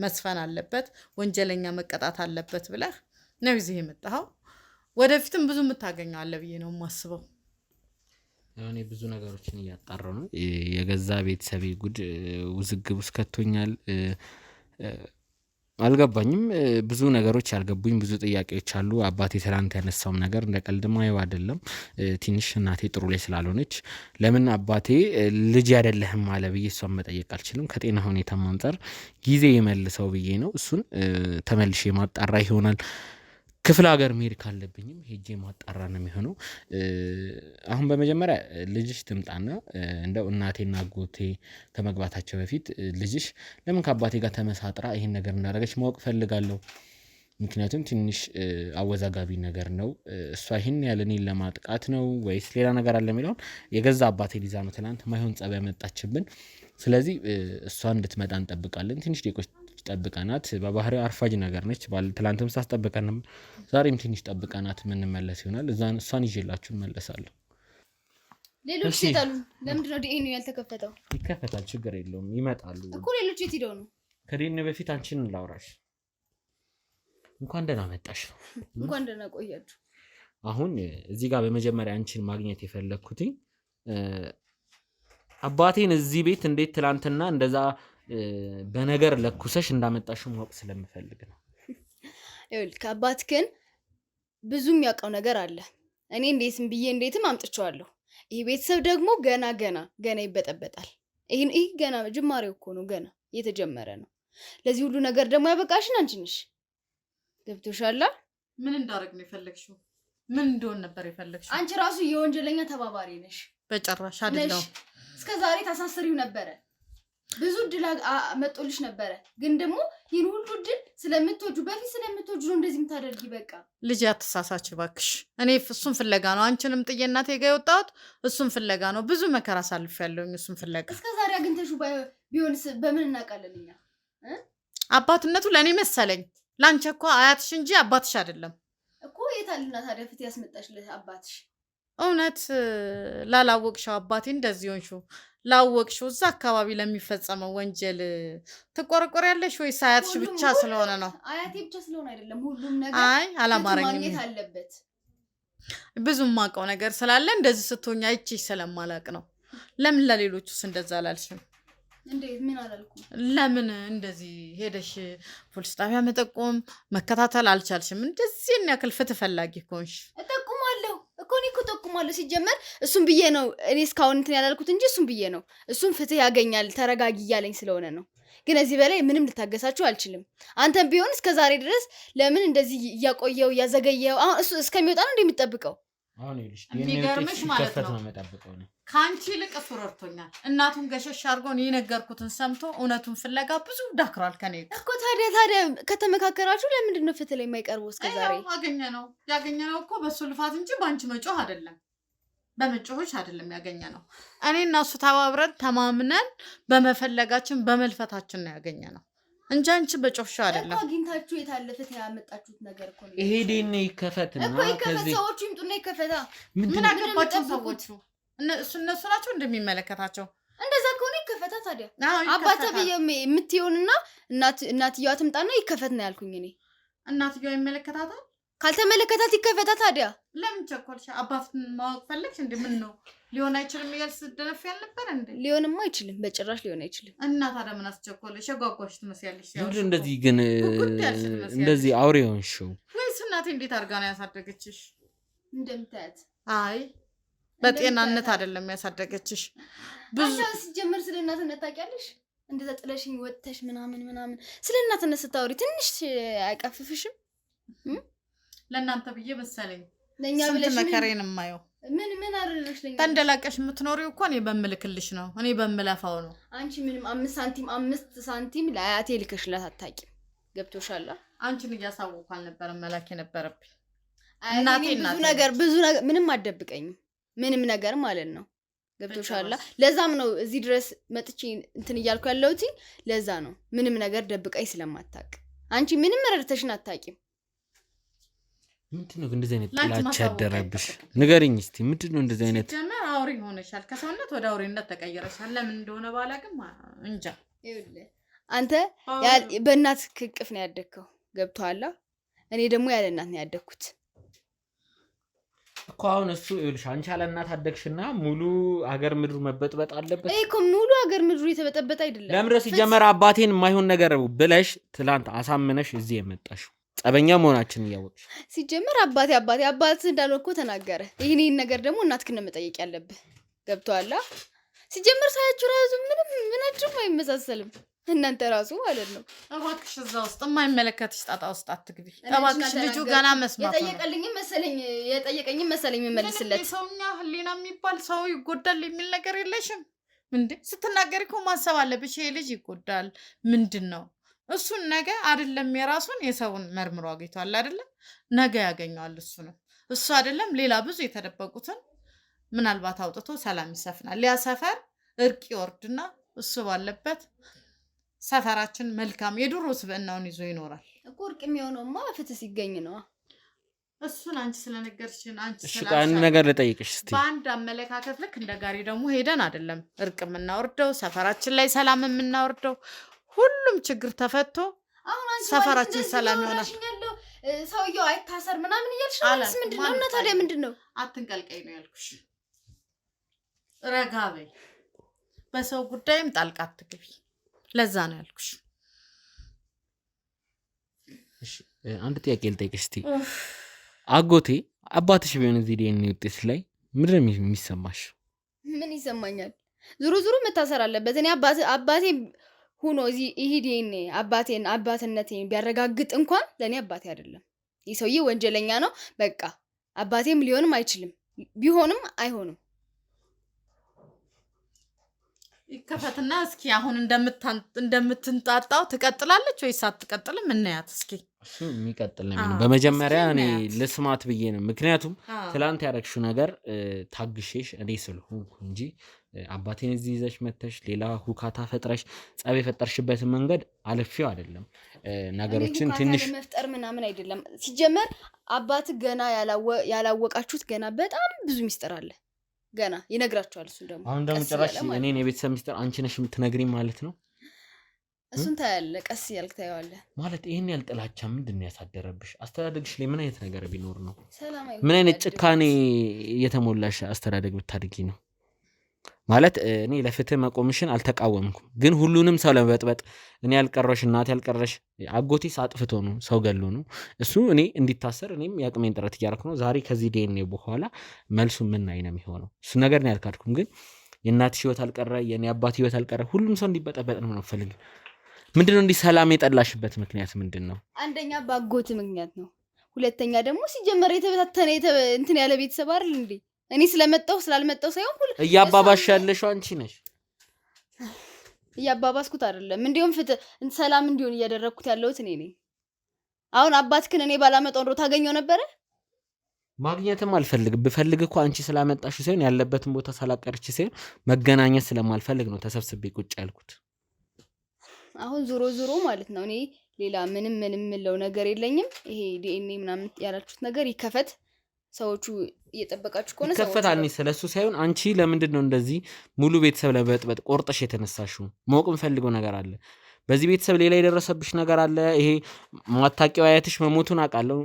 መስፈን አለበት፣ ወንጀለኛ መቀጣት አለበት ብለህ ነው እዚህ የመጣኸው። ወደፊትም ብዙ የምታገኘው አለ ብዬ ነው የማስበው። እኔ ብዙ ነገሮችን እያጣራሁ ነው። የገዛ ቤተሰቤ ጉድ ውዝግብ ውስጥ ከቶኛል። አልገባኝም። ብዙ ነገሮች ያልገቡኝ ብዙ ጥያቄዎች አሉ። አባቴ ትናንት ያነሳውም ነገር እንደ ቀልድ ማየው አይደለም። ትንሽ እናቴ ጥሩ ላይ ስላልሆነች ለምን አባቴ ልጅ አይደለህም አለ ብዬ እሷን መጠየቅ አልችልም። ከጤና ሁኔታም አንፃር ጊዜ የመልሰው ብዬ ነው። እሱን ተመልሼ ማጣራ ይሆናል። ክፍለ ሀገር መሄድ ካለብኝም ሄጄ ማጣራ ነው የሚሆነው። አሁን በመጀመሪያ ልጅሽ ትምጣና እንደው እናቴና አጎቴ ከመግባታቸው በፊት ልጅሽ ለምን ከአባቴ ጋር ተመሳጥራ ይሄን ነገር እንዳደረገች ማወቅ ፈልጋለሁ። ምክንያቱም ትንሽ አወዛጋቢ ነገር ነው። እሷ ይሄን ያለ እኔን ለማጥቃት ነው ወይስ ሌላ ነገር አለ የሚለውን የገዛ አባቴ ሊዛ ነው ትናንት ማይሆን ጸብ ያመጣችብን። ስለዚህ እሷ እንድትመጣ እንጠብቃለን። ትንሽ ደቂቆች ጠብቀናት፣ በባህሪው አርፋጅ ነገር ነች። ትላንትም ሳስጠብቀን ዛሬም ትንሽ ጠብቀናት የምንመለስ ይሆናል። እሷን ይዤላችሁ እመለሳለሁ። ሌሎች ይታሉ። ለምንድን ነው ዲኤንኤ ያልተከፈተው? ይከፈታል፣ ችግር የለውም። ይመጣሉ እኮ ሌሎች የት ሄደው ነው? ከዲኤንኤ በፊት አንቺን ላውራሽ። እንኳን ደህና መጣሽ። እንኳን ደህና ቆያችሁ። አሁን እዚህ ጋር በመጀመሪያ አንቺን ማግኘት የፈለግኩትኝ አባቴን እዚህ ቤት እንዴት ትላንትና እንደዛ በነገር ለኩሰሽ እንዳመጣሽው ማወቅ ስለምፈልግ ነው። ይኸውልህ አባትህን ብዙ የሚያውቀው ነገር አለ። እኔ እንዴትም አምጥቼዋለሁ። ይህ ቤተሰብ ደግሞ ገና ይበጠበጣል። ይህ ገና ጅማሬው እኮ ነው፣ ገና እየተጀመረ ነው። ለዚህ ሁሉ ነገር ደግሞ ያበቃሽን አንቺ ነሽ። ገብቶሻል? ምን እንዳደረግ ነው የፈለግሽው? ምን እንደሆነ ነበር የፈለግሽው? አንቺ ራሱ የወንጀለኛ ተባባሪ ነሽ። በጭራሽ አይደለም። እስከ ዛሬ ታሳስሪው ነበረ። ብዙ ድል መጦልሽ ነበረ። ግን ደግሞ ይህን ሁሉ ድል ስለምትወጁ ነው እንደዚህ የምታደርጊ። በቃ ልጅ አትሳሳች እባክሽ። እኔ እሱን ፍለጋ ነው አንቺንም ጥዬ እናቴ ጋር የወጣሁት። እሱን ፍለጋ ነው። ብዙ መከራ አሳልፌያለሁኝ እሱን ፍለጋ። እስከ ዛሬ አግኝተሹ ቢሆንስ በምን እናውቃለን እኛ? አባትነቱ ለእኔ መሰለኝ። ለአንቺ እኮ አያትሽ እንጂ አባትሽ አይደለም እኮ። የታልና ታዲያ ፍትህ ያስመጣሽልህ አባትሽ? እውነት ላላወቅሽው አባቴ እንደዚህ ሆንሽው ላወቅሽው እዛ አካባቢ ለሚፈጸመው ወንጀል ትቆረቆሪያለሽ ወይስ አያትሽ ብቻ ስለሆነ ነው? አያቴ ብቻ ስለሆነ አይደለም፣ ሁሉም ነገር አላማረኝም አለበት። ብዙ የማውቀው ነገር ስላለ እንደዚህ ስትሆኛ አይቼሽ ስለማላቅ ነው። ለምን ለሌሎቹስ እንደዛ አላልሽም? እንዴት? ምን አላልኩም? ለምን እንደዚህ ሄደሽ ፖሊስ ጣቢያ መጠቆም መከታተል አልቻልሽም? እንደዚህ ያክል ፍትህ ፈላጊ ከሆንሽ እኮ ጠቁማለሁ። ሲጀመር እሱም ብዬ ነው እኔ እስካሁን እንትን ያላልኩት እንጂ እሱም ብዬ ነው። እሱም ፍትህ ያገኛል ተረጋጊ እያለኝ ስለሆነ ነው። ግን እዚህ በላይ ምንም ልታገሳችሁ አልችልም። አንተም ቢሆን እስከ ዛሬ ድረስ ለምን እንደዚህ እያቆየው እያዘገየው፣ አሁን እሱ እስከሚወጣ ነው እንደሚጠብቀው። የሚገርምሽ ማለት ነው ከአንቺ ይልቅ እሱ ረድቶኛል። እናቱን ገሸሽ አድርጎን የነገርኩትን ሰምቶ እውነቱን ፍለጋ ብዙ ዳክሯል ከኔ እኮ። ታዲያ ከተመካከራችሁ ለምንድን ነው ፍትህ ላይ የማይቀርበው? እስከ ዛሬ ያገኘነው እኮ በእሱ ልፋት እንጂ በአንቺ መጮህ አይደለም፣ በመጮሆች አይደለም ያገኘነው። እኔ እና እሱ ተባብረን ተማምነን በመፈለጋችን በመልፈታችን ነው ያገኘነው እንጂ አንቺ በጮህሽ አይደለም። እኮ አግኝታችሁ የታለ ፍትህ ያመጣችሁት ነገር እኮ ነው። ይሄ ዴን ይከፈትና እኮ ይከፈት፣ ሰዎቹ ይምጡና ይከፈታ። ምን አገባቸው ሰዎቹ? እነሱ ናቸው እንደሚመለከታቸው። እንደዛ ከሆነ ይከፈታ። ታዲያ አባተ የምትየውንና እናትየዋ ትምጣና ይከፈት ነው ያልኩኝ እኔ። እናትየዋ ይመለከታታል። ካልተመለከታት ይከፈታ። ታዲያ ለምን ቸኮልሽ? አባትን ማወቅ ፈለግሽ? ምን ነው ሊሆን አይችልም እያልሽ ስትደነፊ ያልነበር እንዴ? ሊሆንም አይችልም፣ በጭራሽ ሊሆን አይችልም። እና ታዲያ ምን አስቸኮለሽ? ሸጓጓሽ ትመስያለሽ። ምንድን እንደዚህ ግን እንደዚህ አውሬ ሆንሽው ወይስ እናቴ እንዴት አድርጋ ነው ያሳደገችሽ? እንደምታያት አይ በጤናነት አይደለም ያሳደገችሽ። ብዙ ሲጀመር ስለ እናትነት ታውቂያለሽ? እንደዛ ጥለሽኝ ወጥተሽ ምናምን ስለ እናትነት ስታወሪ ትንሽ አይቀፍፍሽም? ለእናንተ ብዬ መሰለኝ ለኛ ብለሽ መከሬን የማየው ምን አረረሽ? ለኛ ተንደላቀሽ የምትኖሪው እኮ እኔ በምልክልሽ ነው፣ እኔ በምለፋው ነው። አንቺ ምንም 5 ሳንቲም ለአያቴ ልከሽላት አታውቂም። ገብቶሻል? አንቺን እያሳወኩ አልነበረም መላክ የነበረብኝ። እናቴ ብዙ ነገር ምንም አትደብቀኝም፣ ምንም ነገር ማለት ነው። ገብቶሻል? ለዛም ነው እዚህ ድረስ መጥቼ እንትን እያልኩ ያለሁት። ለዛ ነው ምንም ነገር ደብቀኝ ስለማታውቅ። አንቺ ምንም ረድተሽን አታውቂም። ምንድነው እንደዚህ አይነት ጥላቻ ያደረብሽ? ንገሪኝ እስቲ ምንድነው እንደዚህ አይነት? ጀመር አውሪ ሆነሻል፣ ከሰውነት ወደ አውሬነት ተቀየረሻል። ለምን እንደሆነ ባላቅም እንጃ። ይኸውልህ አንተ በእናት ክቅፍ ነው ያደግከው። ገብቶሃል? እኔ ደግሞ ያለ እናት ነው ያደግኩት እኮ። አሁን እሱ ይኸውልሽ አንቺ ያለ እናት አደግሽና ሙሉ ሀገር ምድሩ መበጥበጥ አለበት? እኮ ሙሉ ሀገር ምድሩ የተበጠበጠ አይደለም። ለምን ድረስ ሲጀመር አባቴን የማይሆን ነገር ብለሽ ትላንት አሳምነሽ እዚህ የመጣሽው? ጸበኛ መሆናችን እያወቅሽ ሲጀመር አባቴ እንዳልኩ ተናገረ። ይሄን ነገር ደግሞ እናትክን መጠየቅ ያለብህ። ገብቶሃል? ሲጀመር ሳያችሁ ራሱ ምንም አይመሳሰልም። እናንተ ራሱ ማለት ነው። እባክሽ እዛ ውስጥ የማይመለከትሽ ጣጣ ውስጥ አትግቢ እባክሽ። ልጁ ገና መስማት ነው። የጠየቀኝም መሰለኝ የሚመልስለት። ሰውኛ ህሊና የሚባል ሰው ይጎዳል የሚል ነገር የለሽም እንዴ? ስትናገሪ እኮ ማሰብ አለብሽ። ይሄ ልጅ ይጎዳል ምንድን ነው? እሱን ነገ አይደለም የራሱን የሰውን መርምሮ አግኝቷል አይደለም? ነገ ያገኘዋል። እሱ አይደለም ሌላ ብዙ የተደበቁትን ምናልባት አውጥቶ ሰላም ይሰፍናል። ያ ሰፈር እርቅ ይወርድና እሱ ባለበት ሰፈራችን መልካም የድሮ ስብዕናውን ይዞ ይኖራል እኮ። እርቅ የሚሆነውማ ፍትህ ሲገኝ ነው። እሱን አንቺ ስለነገርሽን አንቺ አንድ ነገር ልጠይቅሽ እስቲ። በአንድ አመለካከት ልክ እንደ ጋሪ ደግሞ ሄደን አይደለም እርቅ የምናወርደው፣ ሰፈራችን ላይ ሰላም የምናወርደው። ሁሉም ችግር ተፈቶ ሰፈራችን ሰላም ይሆናል። ሰውየው አይታሰር ምናምን እያልሽ ነው። ምንድነው? እና ታዲያ ምንድነው? አትንቀልቀይ ነው ያልኩሽ። ረጋ በይ። በሰው ጉዳይም ጣልቃ አትግቢ። ለዛ ነው ያልኩሽ። እሺ አንድ ጥያቄ ልጠይቅሽ እስቲ። አጎቴ አባትሽ ቢሆን እዚህ ዲኤንኤ ውጤት ላይ ምንድን ነው የሚሰማሽ? ምን ይሰማኛል? ዙሩ መታሰር አለበት። እኔ አባቴ ሆኖ እዚህ ይሄ ዲኤንኤ አባትነቴን ቢያረጋግጥ እንኳን ለእኔ አባቴ አይደለም። ይህ ሰውዬ ወንጀለኛ ነው። በቃ አባቴም ሊሆንም አይችልም፣ ቢሆንም አይሆንም። ይከፈትና እስኪ አሁን እንደምትንጣጣው ትቀጥላለች ወይስ አትቀጥልም? እናያት እስኪ። እሱ የሚቀጥል ነው። በመጀመሪያ እኔ ልስማት ብዬ ነው። ምክንያቱም ትላንት ያደረግሽው ነገር ታግሼሽ እኔ ስለሆንኩ እንጂ አባቴን እዚህ ይዘሽ መተሽ ሌላ ሁካታ ፈጥረሽ ጸብ የፈጠርሽበትን መንገድ አልፌው አይደለም። ነገሮችን ትንሽ መፍጠር ምናምን አይደለም። ሲጀመር አባት ገና ያላወቃችሁት ገና በጣም ብዙ ሚስጥር አለ። ገና ይነግራችኋል። እሱ ደግሞ አሁን ደግሞ ጭራሽ እኔን የቤተሰብ ሚስጥር አንቺ ነሽ የምትነግሪኝ ማለት ነው። እሱን ታያለህ፣ ቀስ ያልክ ታየዋለህ። ማለት ይሄን ያህል ጥላቻ ምንድን ነው ያሳደረብሽ? አስተዳደግሽ ላይ ምን አይነት ነገር ቢኖር ነው? ምን አይነት ጭካኔ የተሞላሽ አስተዳደግ ብታድጊ ነው? ማለት እኔ ለፍትህ መቆምሽን አልተቃወምኩም፣ ግን ሁሉንም ሰው ለመበጥበጥ እኔ ያልቀረሽ እናት ያልቀረሽ አጎቴስ አጥፍቶ ነው ሰው ገሎ ነው እሱ እኔ እንዲታሰር እኔም የአቅሜን ጥረት እያደረኩ ነው። ዛሬ ከዚህ ዲኤንኤ በኋላ መልሱ ምን አይነት ነው የሚሆነው? እሱ ነገር ነው ያልካድኩም፣ ግን የእናትሽ ህይወት አልቀረ የኔ አባት ህይወት አልቀረ፣ ሁሉም ሰው እንዲበጠበጥ ነው ፈልግ። ምንድነው እንዲህ ሰላም የጠላሽበት ምክንያት ምንድን ነው? አንደኛ ባጎት ምክንያት ነው። ሁለተኛ ደግሞ ሲጀመር የተበታተነ እንትን ያለ ቤተሰብ አይደል እንዴ? እኔ ስለመጣሁ ስላልመጣሁ ሳይሆን ሁሉ እያባባሽ ያለሽው አንቺ ነሽ። እያባባስኩት አይደለም፣ እንዲሁም ፍትህ ሰላም እንዲሆን እያደረግኩት ያለሁት እኔ ነኝ። አሁን አባትክን እኔ ባላመጣው ኖሮ ታገኘው ነበረ? ማግኘትም አልፈልግም። ብፈልግ እኮ አንቺ ስላመጣሽው ሳይሆን ያለበትን ቦታ ሳላቀርች ሳይሆን መገናኘት ስለማልፈልግ ነው ተሰብስቤ ቁጭ ያልኩት። አሁን ዞሮ ማለት ነው እኔ ሌላ ምንም የምለው ነገር የለኝም። ይሄ ዲኤንኤ ምናምን ያላችሁት ነገር ይከፈት። ሰዎቹ እየጠበቃችሁ ከሆነ ይከፈታል። እኔ ስለሱ ሳይሆን አንቺ ለምንድን ነው እንደዚህ ሙሉ ቤተሰብ ለመበጥበጥ ቆርጠሽ የተነሳሽው? ማወቅ የምፈልገው ነገር አለ። በዚህ ቤተሰብ ሌላ የደረሰብሽ ነገር አለ? ይሄ ማታቂው አያትሽ መሞቱን አውቃለሁ።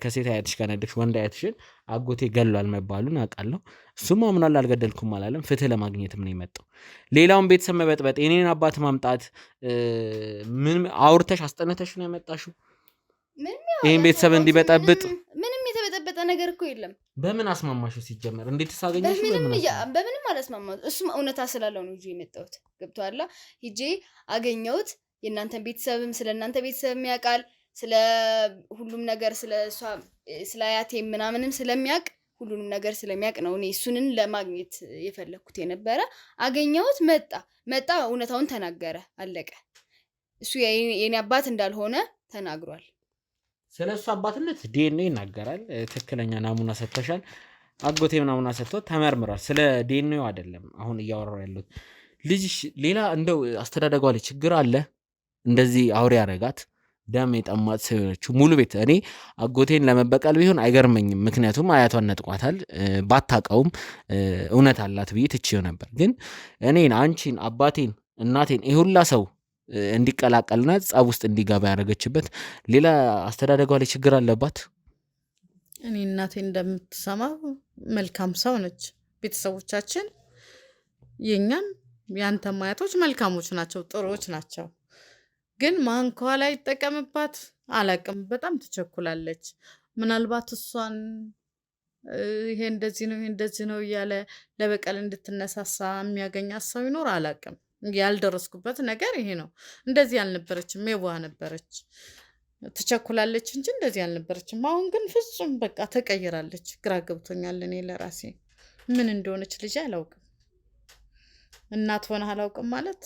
ከሴት አያትሽ ከነደሽ ወንድ አያትሽን አጎቴ ገሏል መባሉን አውቃለሁ። እሱም አምናል አልገደልኩም አላለም። ፍትህ ለማግኘት ምን የመጣው ሌላውን ቤተሰብ መበጥበጥ፣ የኔን አባት ማምጣት ምን አውርተሽ አስጠነተሽ ነው ያመጣሽው? ይሄን ቤተሰብ እንዲበጠብጥ ምንም የተበጠበጠ ነገር እኮ የለም። በምን አስማማሽው? ሲጀመር እንዴት ተሳገኘሽ? በምንም አላስማማሁት። እሱም እውነታ ስላለው ነው የመጣሁት። ገብቶሃል? ሂጄ አገኘሁት። የእናንተን ቤተሰብም ስለ እናንተ ቤተሰብ ያውቃል። ስለ ሁሉም ነገር ስለ አያቴ ምናምንም ስለሚያውቅ ሁሉንም ነገር ስለሚያውቅ ነው እኔ እሱንን ለማግኘት የፈለኩት የነበረ። አገኘሁት። መጣ እውነታውን ተናገረ። አለቀ። እሱ የኔ አባት እንዳልሆነ ተናግሯል። ስለ እሱ አባትነት ዲኤንኤ ይናገራል። ትክክለኛ ናሙና ሰጥተሻል። አጎቴም ናሙና ሰጥቶ ተመርምሯል። ስለ ዲኤንኤው አይደለም አሁን እያወራሁ ያለሁት። ልጅሽ ሌላ እንደው አስተዳደጓ ላይ ችግር አለ? እንደዚህ አውሬ ያረጋት ደም የጠማት ሰዎች ሙሉ ቤት እኔ አጎቴን ለመበቀል ቢሆን አይገርመኝም። ምክንያቱም አያቷን ነጥቋታል። ባታቀውም እውነት አላት ብዬ ትችየው ነበር። ግን እኔን፣ አንቺን፣ አባቴን፣ እናቴን ይሁላ ሰው እንዲቀላቀልና ጸብ ውስጥ እንዲገባ ያደረገችበት ሌላ አስተዳደጓ ላይ ችግር አለባት። እኔ እናቴ እንደምትሰማው መልካም ሰው ነች። ቤተሰቦቻችን የኛም ያንተ ማያቶች መልካሞች ናቸው፣ ጥሩዎች ናቸው። ግን ማንኳ ላይ ይጠቀምባት አላቅም። በጣም ትቸኩላለች። ምናልባት እሷን ይሄ እንደዚህ ነው ይሄ እንደዚህ ነው እያለ ለበቀል እንድትነሳሳ የሚያገኛት ሰው ይኖር አላቅም። ያልደረስኩበት ነገር ይሄ ነው። እንደዚህ ያልነበረችም የዋህ ነበረች። ትቸኩላለች እንጂ እንደዚህ ያልነበረችም። አሁን ግን ፍጹም በቃ ተቀይራለች። ግራ ገብቶኛል። እኔ ለራሴ ምን እንደሆነች ልጅ አላውቅም። እናት ሆነ አላውቅም ማለት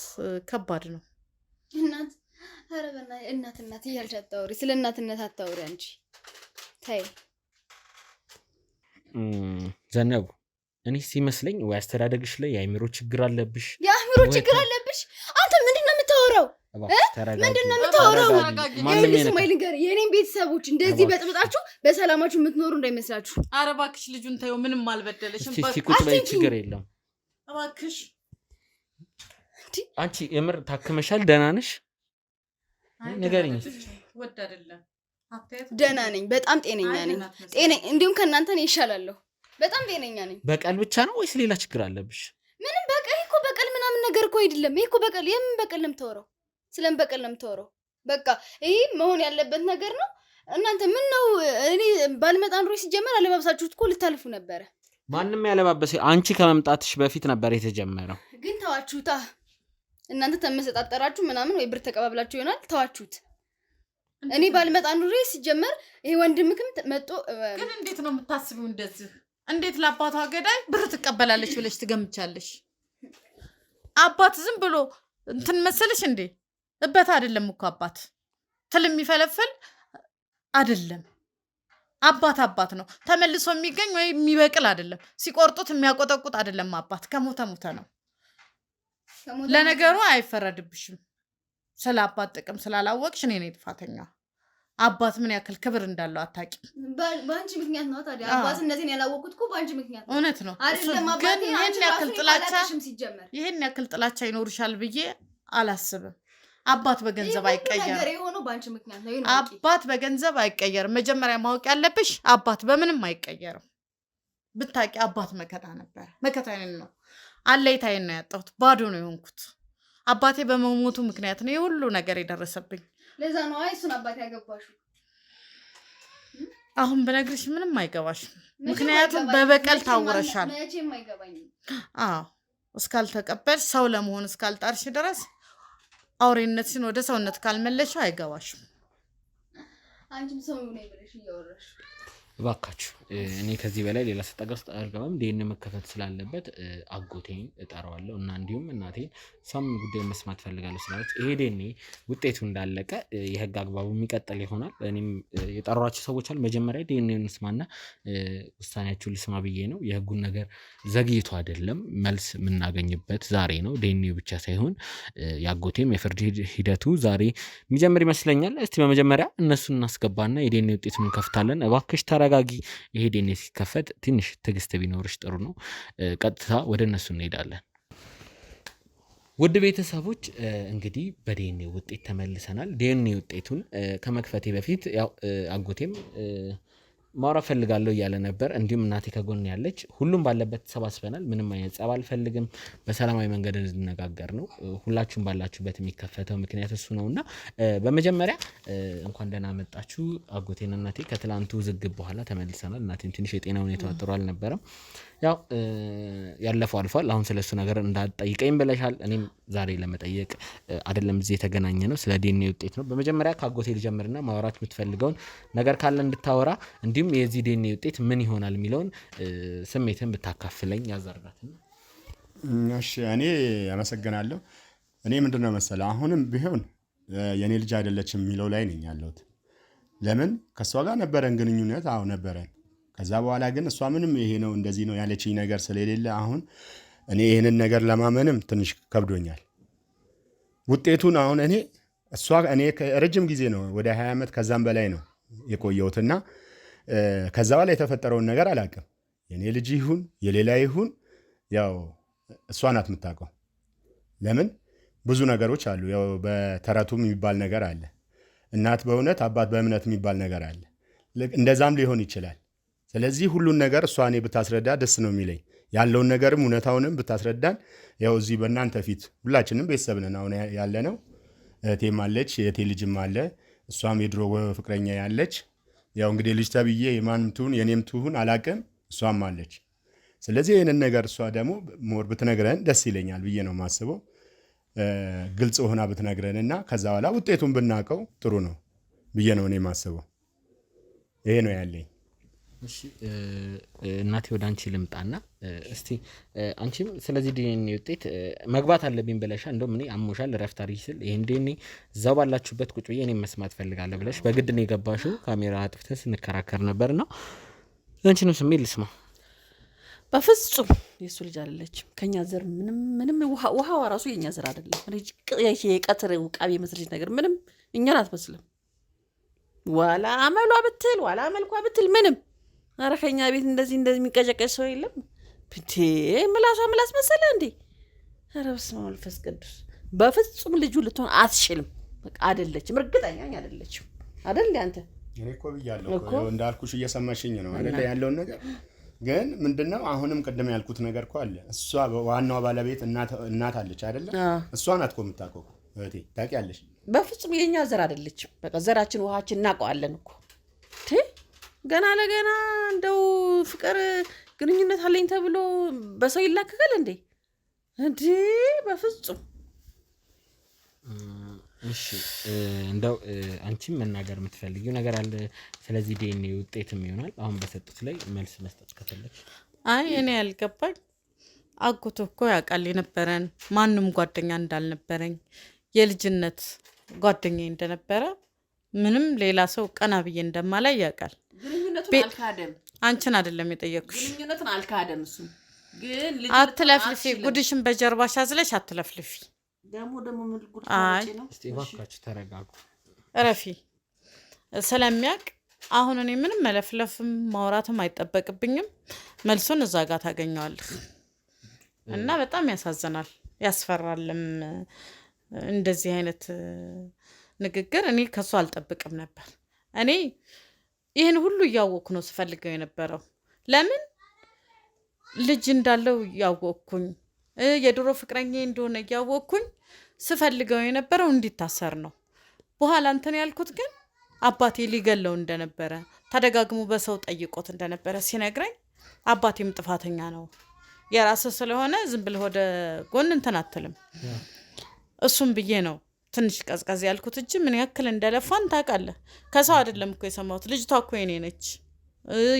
ከባድ ነው። እናት ኧረ በእናትህ እናት እያልሽ አታውሪ። ስለ እናትነት አታውሪ አንቺ ተይ። ዘነቡ እኔ ሲመስለኝ ወይ አስተዳደግሽ ላይ የአእምሮ ችግር አለብሽ። የአእምሮ ችግር አለብሽ? አንተ ምንድነው የምታወራው? ምንድነው የምታወራው? ስማይ ልንገርህ፣ የኔን ቤተሰቦች እንደዚህ በጥብጣችሁ በሰላማችሁ የምትኖሩ እንዳይመስላችሁ። ኧረ እባክሽ ልጁን ተይው፣ ምንም አልበደለሽም። ቁጭ በይ፣ ችግር የለም። እባክሽ አንቺ የምር ታክመሻል? ደህና ነሽ? ንገሪኝ። ወድ አይደለም ደህና ነኝ፣ በጣም ጤነኛ ነኝ። እንዲሁም ከእናንተ ነው ይሻላለሁ። በጣም ጤነኛ ነኝ። በቀል ብቻ ነው ወይስ ሌላ ችግር አለብሽ? ምንም በቀል እኮ በቀል ምናምን ነገር እኮ አይደለም። ይሄ እኮ በቀል የምን በቀል ነው የምታወራው? ስለምን በቀል ነው የምታወራው? በቃ ይሄ መሆን ያለበት ነገር ነው። እናንተ ምን ነው እኔ ባልመጣ ኑሮ ሲጀመር አለባብሳችሁት እኮ ልታልፉ ነበረ። ማንም ያለባበሰ አንቺ ከመምጣትሽ በፊት ነበር የተጀመረው። ግን ተዋችሁታ። እናንተ ተመሰጣጠራችሁ ምናምን ወይ ብር ተቀባብላችሁ ይሆናል። ተዋችሁት። እኔ ባልመጣ ኑሮ ሲጀመር ይሄ ወንድምክም መጥቶ ግን እንዴት ነው የምታስቢው እንደዚህ? እንዴት ለአባቷ ገዳይ ብር ትቀበላለች ብለሽ ትገምቻለሽ? አባት ዝም ብሎ እንትን መሰለሽ እንዴ? እበት አይደለም እኮ አባት ትል የሚፈለፈል አይደለም። አባት ነው። ተመልሶ የሚገኝ ወይ የሚበቅል አይደለም። ሲቆርጡት የሚያቆጠቁጥ አይደለም። አባት ከሞተ ሞተ ነው። ለነገሩ አይፈረድብሽም። ስለ አባት ጥቅም ስላላወቅሽ እኔ ነኝ ጥፋተኛ። አባት ምን ያክል ክብር እንዳለው አታውቂም። በአንቺ ምክንያት ነው ታዲያ። አባትነቴን ያላወቅኩት እኮ በአንቺ ምክንያት ነው። እውነት ነው። ግን ይሄን ያክል ጥላቻ ይኖርሻል ብዬ አላስብም። አባት በገንዘብ አይቀየርም። አባት በገንዘብ አይቀየርም። መጀመሪያ ማወቅ ያለብሽ አባት በምንም አይቀየርም። ብታውቂ አባት መከታ ነበር። መከታዬን ነው አለይታዬን ነው ያጣሁት። ባዶ ነው የሆንኩት። አባቴ በመሞቱ ምክንያት ነው የሁሉ ነገር የደረሰብኝ። ለዛ ነው እሱን አባቴ ያገባሽው። አሁን በነግርሽ ምንም አይገባሽም። ምክንያቱም በበቀል ታውረሻል። መቼም አይገባኝም። አዎ እስካልተቀበልሽ ሰው ለመሆን እስካልጣርሽ ድረስ አውሬነትሽን ወደ ሰውነት ካልመለሽው አይገባሽም። አንቺም ሰው ነኝ ብለሽ እያወራሽ እባካችሁ እኔ ከዚህ በላይ ሌላ ሰጠጋ ውስጥ አልገባም። ዲኤንኤ መከፈት ስላለበት አጎቴን እጠራዋለሁ እና እንዲሁም እናቴን እሷም ጉዳይ መስማት ፈልጋለሁ ስላለች ይሄ ዲኤንኤ ውጤቱ እንዳለቀ የህግ አግባቡ የሚቀጥል ይሆናል። እኔም የጠሯቸው ሰዎች አሉ። መጀመሪያ ዲኤንኤውን እንስማና ውሳኔያችሁን ልስማ ብዬ ነው። የህጉን ነገር ዘግይቶ አይደለም መልስ የምናገኝበት ዛሬ ነው። ዲኤንኤው ብቻ ሳይሆን የአጎቴም የፍርድ ሂደቱ ዛሬ የሚጀምር ይመስለኛል። እስቲ በመጀመሪያ እነሱን እናስገባና የዲኤንኤ ውጤቱን እንከፍታለን። እባክሽ ተረጋጊ። ይሄ ዲኤንኤ ሲከፈት ትንሽ ትዕግስት ቢኖርሽ ጥሩ ነው። ቀጥታ ወደ እነሱ እንሄዳለን። ውድ ቤተሰቦች እንግዲህ በዲኤንኤ ውጤት ተመልሰናል። ዲኤንኤ ውጤቱን ከመክፈቴ በፊት ያው አጎቴም ማውራት ፈልጋለሁ እያለ ነበር። እንዲሁም እናቴ ከጎን ያለች፣ ሁሉም ባለበት ተሰባስበናል። ምንም አይነት ጸብ አልፈልግም፣ በሰላማዊ መንገድ እንድነጋገር ነው። ሁላችሁም ባላችሁበት የሚከፈተው ምክንያት እሱ ነውና በመጀመሪያ እንኳን ደህና መጣችሁ አጎቴና እናቴ። ከትላንቱ ዝግብ በኋላ ተመልሰናል። እናቴም ትንሽ የጤና ሁኔታዋ ጥሩ አልነበረም። ያው ያለፈው አልፏል። አሁን ስለሱ ነገር እንዳትጠይቀኝ ብለሻል። እኔም ዛሬ ለመጠየቅ አይደለም እዚህ የተገናኘ ነው፣ ስለ ዲኤንኤ ውጤት ነው። በመጀመሪያ ከአጎቴ ልጀምርና ማውራት የምትፈልገውን ነገር ካለ እንድታወራ፣ እንዲሁም የዚህ ዲኤንኤ ውጤት ምን ይሆናል የሚለውን ስሜትን ብታካፍለኝ ያዘርጋት። እሺ እኔ አመሰግናለሁ። እኔ ምንድነው መሰለህ አሁንም ቢሆን የኔ ልጅ አይደለችም የሚለው ላይ ነኝ ያለሁት። ለምን ከሷ ጋር ነበረን ግንኙነት፣ አዎ ነበረን። ከዛ በኋላ ግን እሷ ምንም ይሄ ነው እንደዚህ ነው ያለችኝ ነገር ስለሌለ አሁን እኔ ይሄንን ነገር ለማመንም ትንሽ ከብዶኛል። ውጤቱን አሁን እኔ ረጅም ጊዜ ነው ወደ 20 ዓመት ከዛም በላይ ነው የቆየሁትና ከዛ በኋላ የተፈጠረውን ነገር አላውቅም። የኔ ልጅ ይሁን የሌላ ይሁን ያው እሷ ናት የምታውቀው። ለምን ብዙ ነገሮች አሉ። ያው በተረቱም የሚባል ነገር አለ፣ እናት በእውነት አባት በእምነት የሚባል ነገር አለ። እንደዛም ሊሆን ይችላል። ስለዚህ ሁሉን ነገር እሷ እኔ ብታስረዳ ደስ ነው የሚለኝ። ያለውን ነገርም እውነታውንም ብታስረዳን። ያው እዚህ በእናንተ ፊት ሁላችንም ቤተሰብ ነን አሁን ያለ ነው። እህቴም አለች፣ የእህቴ ልጅም አለ፣ እሷም የድሮ ፍቅረኛ ያለች። ያው እንግዲህ ልጅ ተብዬ የማንም ትሁን የኔም ትሁን አላቅም፣ እሷም አለች። ስለዚህ ይህንን ነገር እሷ ደግሞ ሞር ብትነግረን ደስ ይለኛል ብዬ ነው የማስበው። ግልጽ ሆና ብትነግረን እና ከዛ በኋላ ውጤቱን ብናውቀው ጥሩ ነው ብዬ ነው እኔ የማስበው። ይሄ ነው ያለኝ። እሺ እናቴ ወደ አንቺ ልምጣና እስቲ አንቺም ስለዚህ ዲኤንኤ ውጤት መግባት አለብኝ ብለሻ፣ እንደውም እኔ አሞሻል ረፍት አድርጊ ስል ይሄን ዲኤንኤ እዛው ባላችሁበት ቁጭ ብዬ እኔም መስማት ፈልጋለሁ ብለሽ በግድ ነው የገባሽው። ካሜራ አጥፍተን ስንከራከር ነበርና አንቺንም ስሜት ልስማ። በፍጹም የሱ ልጅ አይደለችም። ከኛ ዘር ምንም ውሃዋ ራሱ የኛ ዘር አይደለም። የቀትር ውቃቢ መስልሽ ነገር ምንም እኛን አትመስልም። ዋላ አመሏ ብትል ዋላ መልኳ ብትል ምንም። ኧረ ከኛ ቤት እንደዚህ የሚቀጨቀጭ ሰው የለም። ብቴ ምላሷ ምላስ መሰለ እንዴ! ኧረ በስመ አብ ወመንፈስ ቅዱስ። በፍጹም ልጁ ልትሆን አትችልም። በቃ አይደለችም፣ እርግጠኛ አይደለችም። አይደል አንተ? እኔ እኮ ብያለሁ እኮ እንዳልኩሽ እየሰማሽኝ ነው አይደል? ያለውን ነገር ግን ምንድነው አሁንም ቅድም ያልኩት ነገር እኮ አለ። እሷ ዋናዋ ባለቤት እናት አለች አይደለ? እሷ ናት እኮ የምታውቀው እህቴ፣ ታውቂያለሽ። በፍጹም የኛ ዘር አይደለችም። በቃ ዘራችን ውሃችን እናውቀዋለን እኮ። ገና ለገና እንደው ፍቅር ግንኙነት አለኝ ተብሎ በሰው ይላከካል እንዴ? እንዴ በፍጹም። እሺ እንደው አንቺም መናገር የምትፈልጊው ነገር አለ ስለዚህ ዲኤንኤ ውጤትም ይሆናል አሁን በሰጡት ላይ መልስ መስጠት ከፈለግሽ? አይ እኔ ያልገባኝ አጎቶ እኮ ያውቃል የነበረን ማንም ጓደኛ እንዳልነበረኝ የልጅነት ጓደኛዬ እንደነበረ ምንም ሌላ ሰው ቀና ብዬ እንደማላይ ያውቃል። ግንኙነቱን አልካደም። አንቺን አይደለም የጠየቅኩሽ። ግንኙነቱን አልካደም። እሱ ግን ልጅ አትለፍልፊ፣ ጉድሽን በጀርባሽ አዝለሽ አትለፍልፊ። ደግሞ ምን ጉድ ነው? እስቲ እባካችሁ ተረጋጉ፣ እረፊ። ስለሚያውቅ አሁን እኔ ምንም መለፍለፍም ማውራትም አይጠበቅብኝም። መልሱን እዛ ጋር ታገኘዋለህ። እና በጣም ያሳዝናል፣ ያስፈራልም። እንደዚህ አይነት ንግግር እኔ ከሱ አልጠብቅም ነበር። እኔ ይህን ሁሉ እያወቅኩ ነው ስፈልገው የነበረው። ለምን ልጅ እንዳለው እያወቅኩኝ የድሮ ፍቅረኛ እንደሆነ እያወቅኩኝ ስፈልገው የነበረው እንዲታሰር ነው። በኋላ እንትን ያልኩት ግን አባቴ ሊገለው እንደነበረ ተደጋግሞ በሰው ጠይቆት እንደነበረ ሲነግረኝ አባቴም ጥፋተኛ ነው፣ የራስህ ስለሆነ ዝም ብለህ ወደ ጎን እንትን አትልም፣ እሱም ብዬ ነው ትንሽ ቀዝቀዝ ያልኩት እንጂ ምን ያክል እንደለፋን ታውቃለህ። ከሰው አይደለም እኮ የሰማሁት። ልጅቷ እኮ የኔ ነች።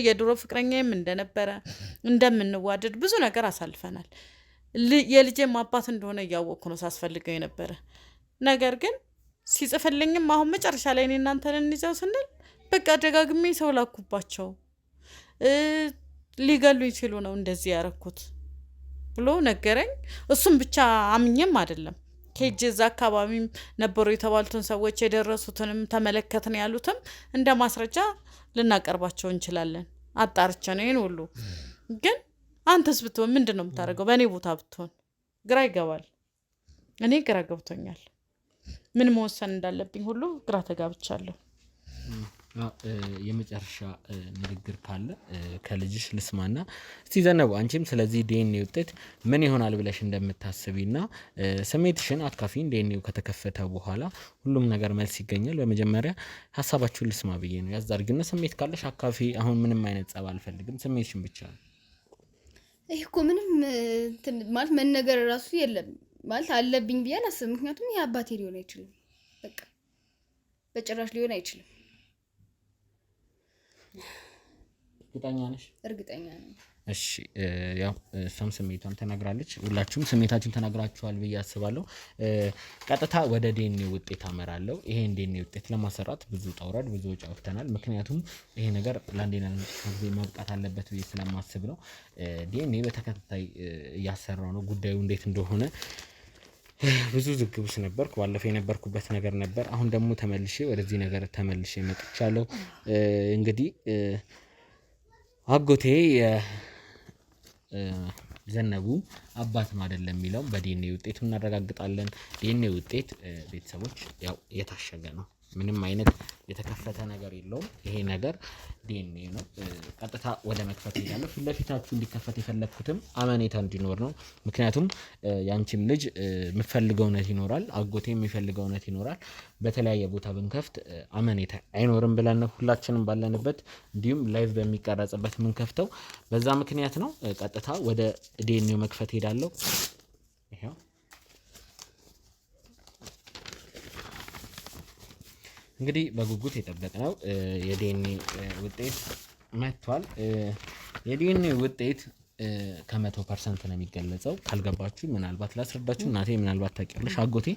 የድሮ ፍቅረኛዬም እንደነበረ እንደምንዋደድ ብዙ ነገር አሳልፈናል። የልጄም አባት እንደሆነ እያወቅኩ ነው ሳስፈልገው የነበረ። ነገር ግን ሲጽፍልኝም አሁን መጨረሻ ላይ እኔ እናንተን እንይዘው ስንል በቃ ደጋግሜ ሰው ላኩባቸው፣ ሊገሉኝ ሲሉ ነው እንደዚህ ያረኩት ብሎ ነገረኝ። እሱም ብቻ አምኜም አይደለም ኬጅ እዛ አካባቢም ነበሩ የተባሉትን ሰዎች የደረሱትንም ተመለከትን ያሉትም እንደ ማስረጃ ልናቀርባቸው እንችላለን። አጣርቼ ነው ይሄን ሁሉ። ግን አንተስ ብትሆን ምንድን ነው የምታደርገው? በእኔ ቦታ ብትሆን ግራ ይገባል። እኔ ግራ ገብቶኛል። ምን መወሰን እንዳለብኝ ሁሉ ግራ ተጋብቻለሁ። የመጨረሻ ንግግር ካለ ከልጅሽ ልስማና እስቲ ዘነቡ አንቺም ስለዚህ ዲኤንኤ ውጤት ምን ይሆናል ብለሽ እንደምታስቢና ስሜትሽን አትካፊን። ዲኤንኤው ከተከፈተ በኋላ ሁሉም ነገር መልስ ይገኛል። በመጀመሪያ ሀሳባችሁን ልስማ ብዬ ነው። ያዛርግና ስሜት ካለሽ አካፊ። አሁን ምንም አይነት ጸብ አልፈልግም፣ ስሜትሽን ብቻ ነው። ይሄ እኮ ምንም ማለት መነገር ራሱ የለም ማለት አለብኝ ብዬ አላስብም። ምክንያቱም ይሄ አባቴ ሊሆን አይችልም፣ በቃ በጭራሽ ሊሆን አይችልም። እርግጠኛ ነሽ? እርግጠኛ ነኝ። እሺ ያው እሷም ስሜቷን ተናግራለች። ሁላችሁም ስሜታችሁን ተናግራችኋል ብዬ አስባለሁ። ቀጥታ ወደ ዲኤንኤ ውጤት አመራለሁ። ይሄን ዲኤንኤ ውጤት ለማሰራት ብዙ ጠውረድ ብዙ ወጪ አውጥተናል። ምክንያቱም ይሄ ነገር ለአንዴና ለጊዜ ማብቃት አለበት ብዬ ስለማስብ ነው። ዲኤንኤ በተከታታይ እያሰራው ነው። ጉዳዩ እንዴት እንደሆነ ብዙ ዝግብስ ነበርኩ። ባለፈው የነበርኩበት ነገር ነበር። አሁን ደግሞ ተመልሼ ወደዚህ ነገር ተመልሼ መጥቻለሁ። እንግዲህ አጎቴ ዘነቡ አባት ነው አይደለም የሚለው በዲኤንኤ ውጤቱ እናረጋግጣለን። ዲኤንኤ ውጤት ቤተሰቦች ያው የታሸገ ነው። ምንም አይነት የተከፈተ ነገር የለውም። ይሄ ነገር ዲኤንኤ ነው። ቀጥታ ወደ መክፈት ሄዳለሁ። ፊት ለፊታችሁ እንዲከፈት የፈለግኩትም አመኔታ እንዲኖር ነው። ምክንያቱም ያንቺም ልጅ የምፈልገው እውነት ይኖራል፣ አጎቴ የሚፈልገው እውነት ይኖራል። በተለያየ ቦታ ብንከፍት አመኔታ አይኖርም ብለን ነው ሁላችንም ባለንበት እንዲሁም ላይቭ በሚቀረጽበት የምንከፍተው በዛ ምክንያት ነው። ቀጥታ ወደ ዲኤንኤው መክፈት ሄዳለሁ። ይሄው እንግዲህ በጉጉት የጠበቅነው የዲኤንኤ ውጤት መጥቷል። የዲኤንኤ ውጤት ከ100% ነው የሚገለጸው። ካልገባችሁ ምናልባት ላስረዳችሁ። እናቴ ምናልባት ታውቂያለሽ፣ አጎቴ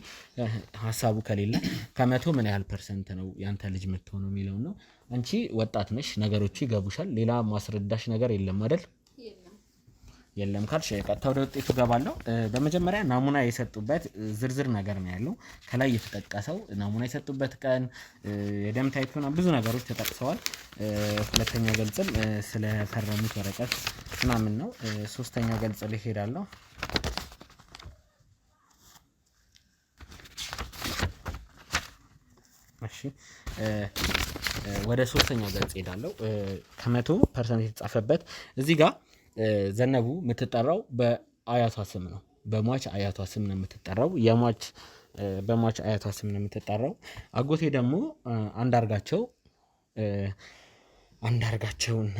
ሀሳቡ ከሌለ ከ100 ምን ያህል ፐርሰንት ነው ያንተ ልጅ የምትሆነው የሚለው ነው። አንቺ ወጣት ነሽ፣ ነገሮቹ ይገቡሻል። ሌላ ማስረዳሽ ነገር የለም አይደል? የለም ካልሽ ቀጥታ ወደ ውጤቱ ገባለሁ። በመጀመሪያ ናሙና የሰጡበት ዝርዝር ነገር ነው ያለው። ከላይ የተጠቀሰው ናሙና የሰጡበት ቀን፣ የደም ታይፕና ብዙ ነገሮች ተጠቅሰዋል። ሁለተኛ ገልጽም ስለፈረሙት ወረቀት ምናምን ነው። ሶስተኛ ገልጽ ላይ ሄዳለሁ። እሺ ወደ ሶስተኛው ገጽ ሄዳለሁ። ከ100% የተጻፈበት እዚህ ጋር ዘነቡ የምትጠራው በአያቷ ስም ነው። በሟች አያቷ ስም ነው የምትጠራው። በሟች አያቷ ስም ነው የምትጠራው። አጎቴ ደግሞ አንዳርጋቸውና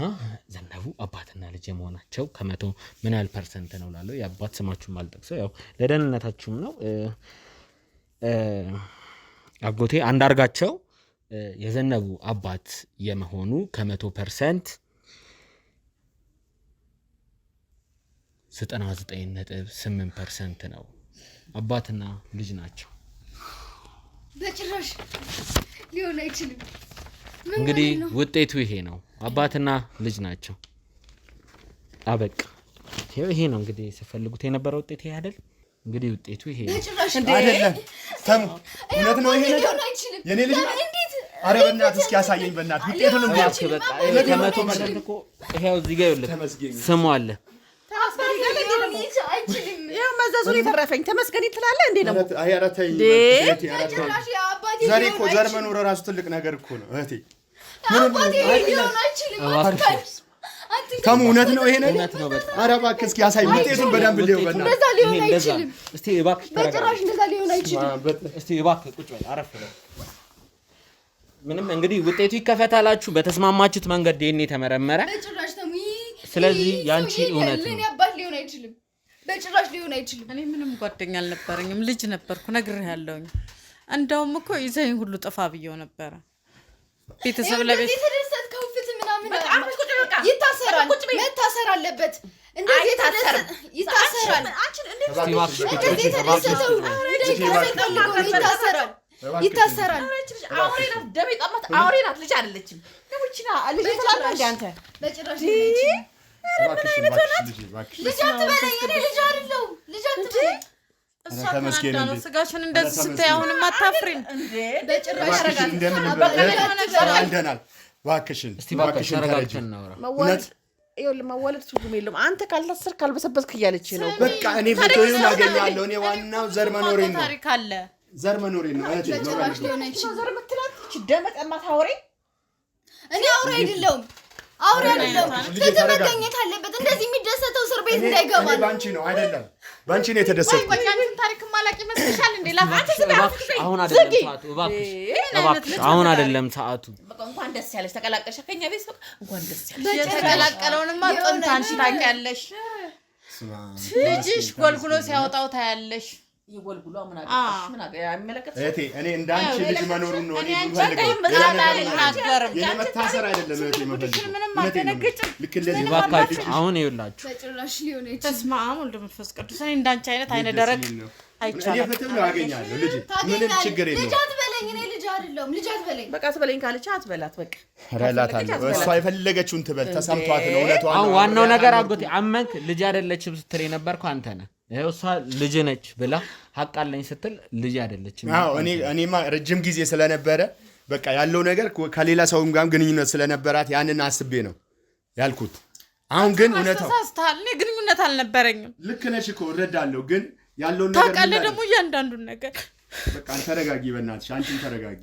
ዘነቡ አባትና ልጅ የመሆናቸው ከ100 ምን ያህል ፐርሰንት ነው ላለው የአባት ስማችሁን ማልጠቅሰው ያው ለደህንነታችሁም ነው። አጎቴ አንዳርጋቸው የዘነቡ አባት የመሆኑ ከ100% 99.8% ነው። አባትና ልጅ ናቸው። በጭራሽ ሊሆን አይችልም። እንግዲህ ውጤቱ ይሄ ነው። አባትና ልጅ ናቸው። አበቃ። ይሄ ነው እንግዲህ ሲፈልጉት የነበረው ውጤት ይሄ አይደል? እንግዲህ ውጤቱ ይሄ ነው። በጭራሽ አይደለም። ተሙ እውነት ነው ይሄ ነገር? የኔ ልጅ ነው? አረ በእናትህ እስኪ ያሳየኝ በእናትህ ውጤቱን ነው። በቃ ከ100% እኮ ይሄው እዚህ ጋር ይኸውልህ ስሙ አለ። ያው መዘዙን የተረፈኝ ተመስገን ትላለህ እንዴ ነው? አይ ኧረ ተይ ዛሬ እኮ ዘር መኖር እራሱ ትልቅ ነገር እኮ ነው እህቴ። ተሙ እውነት ነው ይሄ ነገር? ኧረ እባክህ እስኪ ያሳየኝ ውጤቱን በደንብ ልየው በእናትህ። እንደዛ ሊሆን አይችልም። እስቲ እባክህ በጭራሽ እንደዛ ሊሆን አይችልም። እስቲ እባክህ ቁጭ በል አረፍ በል። ምንም እንግዲህ ውጤቱ ይከፈታላችሁ። በተስማማችሁት መንገድ ዲኤንኤ ተመረመረ። በጭራሽ ተሙ ስለዚህ ያንቺ እውነት ነው። አባት ሊሆን አይችልም። በጭራሽ ሊሆን አይችልም። እኔ ምንም ጓደኛ አልነበረኝም፣ ልጅ ነበርኩ። ነግሬሃለሁኝ። እንደውም እኮ ይዘኝ ሁሉ ጥፋ ብየው ነበረ። ቤተሰብ ለቤት የተደሰትከው ፍትህ ምናምን ይታሰራል፣ መታሰር አለበት። እንደዚህ ይታሰራል። ይታሰራል። አውሬ ናት፣ ልጅ አይደለችም። ልጅ ትላለህ አንተ። በጭራሽ ስጋሽን እንደዚህ ስታይ አሁንም አታፍሪም? እባክሽን ተረጂ። ይኸውልህ መዋለድ ትርጉም የለውም። አንተ ካልታሰርክ ካልበሰበስክ እያለች ነው። በቃ እኔ ቪዲዮውን አገኛለሁ። እኔ ዋናው ዘር መኖሬ ነው። ታሪክ አለ ዘር መኖሬ ነው። ዘር ምትላት ደመጠማት አውሬ እኔ አውሬ አይደለሁም። አውሬ አይደለሁም። ፍትህ መገኘት አለበት። እንደዚህ የሚደሰተው እስር ቤት እንዳይገባ ነው። ባንቺ ነው አይደለም? ባንቺ ነው የተደሰተው። ቆይ አንቺን ታሪክ ማላቂ መስልሻል እንዴ? ላፋት አሁን አይደለም ሰዓቱ። እባክሽ አሁን አይደለም ሰዓቱ። በቃ እንኳን ደስ ያለሽ ተቀላቀልሽ ከኛ ቤት በቃ እንኳን ደስ ያለሽ። የተቀላቀለውንማ ጥንት አንቺ ታውቂያለሽ። ልጅሽ ጎልጉሎ ሲያወጣው ታያለሽ። ይጎልጉሎ ምን አገባሽ? ምን አይመለከት እኔ እንዳንቺ ልጅ መኖሩን ነው እኔ የምፈልገው። የኔ መታሰር አይደለም እህቴ የምፈልገው። ምንም አትነግጭም። ልክ እንደዚህ እባካችሁ አሁን ይኸውላችሁ በጭራሽ ሊሆን ይችላል። ተስማ ወልድ መንፈስ ቅዱስ እኔ እንዳንቺ አይነት አይነ ደረቅ አይቻልም። እኔ ፍትህ ነው አገኛለሁ። ልጅ ምንም ችግር የለውም። ልጅ አትበለኝ። እኔ ልጅ አይደለሁም። ልጅ አትበለኝ። በቃ ትበለኝ ካለች አትበላት። በቃ እላታለሁ። እሷ የፈለገችውን ትበል። ተሰምቷት ነው እውነቷን። አሁን ዋናው ነገር አጎቴ አመንክ ልጅ አይደለችም ስትል የነበርከው አንተ ነህ። ይኸው እሷ ልጅ ነች ብላ ሀቅ አለኝ ስትል ልጅ አይደለችም። አዎ እኔማ ረጅም ጊዜ ስለነበረ በቃ ያለው ነገር ከሌላ ሰውም ጋር ግንኙነት ስለነበራት ያንን አስቤ ነው ያልኩት። አሁን ግን እውነታው ተሳስተሃል። እኔ ግንኙነት አልነበረኝም። ልክ ነሽ እኮ እረዳለሁ። ግን ያለውን ነገር ታውቃለህ ደግሞ እያንዳንዱን ነገር። በቃ ተረጋጊ፣ በእናትሽ አንቺም ተረጋጊ።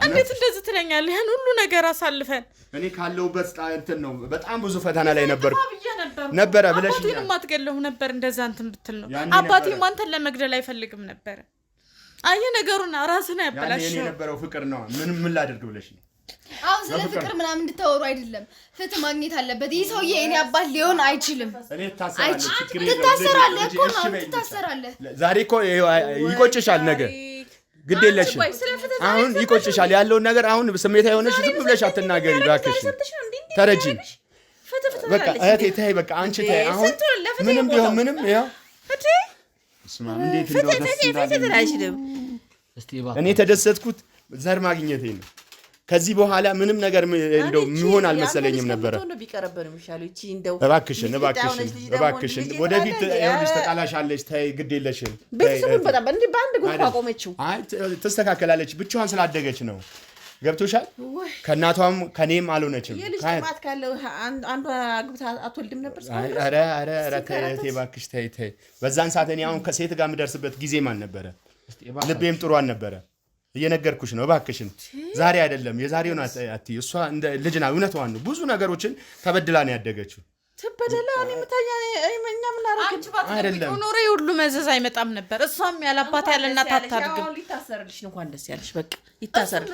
እንዴት እንደዚህ ትለኛለህ? ያን ሁሉ ነገር አሳልፈን እኔ ካለሁበት እንትን ነው በጣም ብዙ ፈተና ላይ ነበርኩ ነበረ ብለሽ አባቴን ማትገለው ነበር እንደዛ እንትን ብትል ነው። አባቴም አንተን ለመግደል አይፈልግም ነበር። አየህ ነገሩን ራስህ ነው ያበላሽው። ያኔ የነበረው ፍቅር ነው። ምን ላድርግ ብለሽ ነው? አሁን ስለ ፍቅር ምናምን እንድታወሩ አይደለም። ፍትህ ማግኘት አለበት። ይህ ሰውዬ እኔ አባት ሊሆን አይችልም። እኔ ታሰራለህ። ትታሰራለህ እኮ ነው ትታሰራለህ። ዛሬ እኮ ይቆጭሻል ነገ ግድ የለሽም። አሁን ይቆጭሻል ያለውን ነገር። አሁን ስሜታዊ ሆነሽ ዝም ብለሽ አትናገሪ እባክሽ። ተረጂ በቃ እህቴ ተይ በቃ አንቺ ተይ። አሁን ምንም ቢሆን ምንም ያው እስማ እንዴት እንደው እኔ ተደሰትኩት ዘር ማግኘቴ ነው። ከዚህ በኋላ ምንም ነገር እንደው የሚሆን አልመሰለኝም ነበር። እባክሽን ወደፊት ይኸውልሽ ተጣላሻለች። ተይ ግድ የለሽም። ቤተሰቡን በጣም እንዴ ባንድ ጉድ አቆመችው። አይ ተስተካከላለች። ብቻዋን ስላደገች ነው። ገብቶሻል? ከእናቷም ከኔም አልሆነችም። የልጅ ካለ አንዷ አግብታ አትወልድም ነበር። ኧረ ተይ እባክሽ ተይ። በዛን ሰዓት እኔ አሁን ከሴት ጋር የምደርስበት ጊዜም አልነበረ። ልቤም ጥሩ አልነበረ። እየነገርኩሽ ነው እባክሽን። ዛሬ አይደለም የዛሬውን አትይ። እሷ እንደ ልጅ ናት። እውነቷን ነው። ብዙ ነገሮችን ተበድላ ነው ያደገችው። ተበደላ እኔ ምታኛ እኛ ምን አረጋግጥ አይደለም ኖሬ ሁሉ መዘዝ አይመጣም ነበር። እሷም ያላባት ያለ እናት አታድግም። ሊታሰርልሽ ነው። እንኳን ደስ ያለሽ። በቃ ይታሰር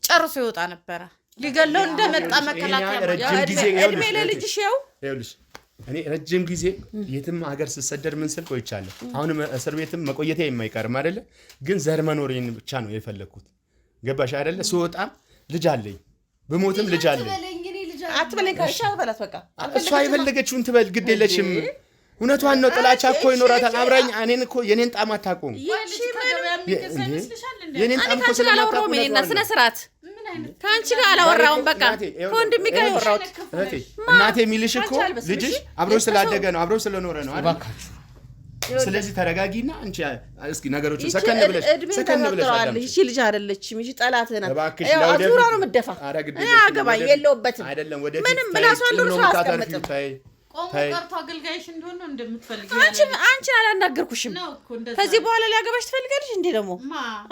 ጨርሶ ይወጣ ነበረ። ሊገለው እንደመጣ መከላከያ ረጅም ጊዜ እድሜ ለልጅሽ ይኸውልሽ እኔ ረጅም ጊዜ የትም ሀገር ስሰደድ ምን ስል ቆይቻለሁ። አሁንም እስር ቤትም መቆየቴ የማይቀርም አይደለ? ግን ዘር መኖሬን ብቻ ነው የፈለግኩት። ገባሽ አይደለ? ስወጣም ልጅ አለኝ፣ ብሞትም ልጅ አለኝ። አትበለኝ ካልሽ አትበላት። በቃ እሷ የፈለገችውን ትበል፣ ግድ የለሽም። እውነቷን ነው። ጥላቻ እኮ ይኖራታል። አብራኝ እኔን እኮ የኔን ጣም አታውቁም። የኔን ጣም እኮ ስለማታውቁ ነው። ስነ ስርዓት ከአንቺ ጋር አላወራሁም። በቃ ከወንድሜ ጋር ያወራሁት እናቴ የሚልሽ እኮ ልጅሽ አብሮሽ ስላደገ ነው፣ አብሮሽ ስለኖረ ነው አይደል? ስለዚህ ተረጋጊና አንቺ እስኪ ነገሮችን ሰከን ብለሽ አዳምጪ። እሺ ልጅ አይደለችም። እሺ ጠላትህ ናት። እባክሽ አዙራ ነው የምትደፋ። እኔ አገባኝ የለውበትም። አይደለም ወደፊት ምንም ብላሷን ነው አስቀምጥም። ቆሞ ቀርቶ አገልጋይሽ እንደሆነ ነው እንደምትፈልጊ። አንቺን አላናገርኩሽም። ከዚህ በኋላ ሊያገባሽ ትፈልጋለሽ እንዴ? ደግሞ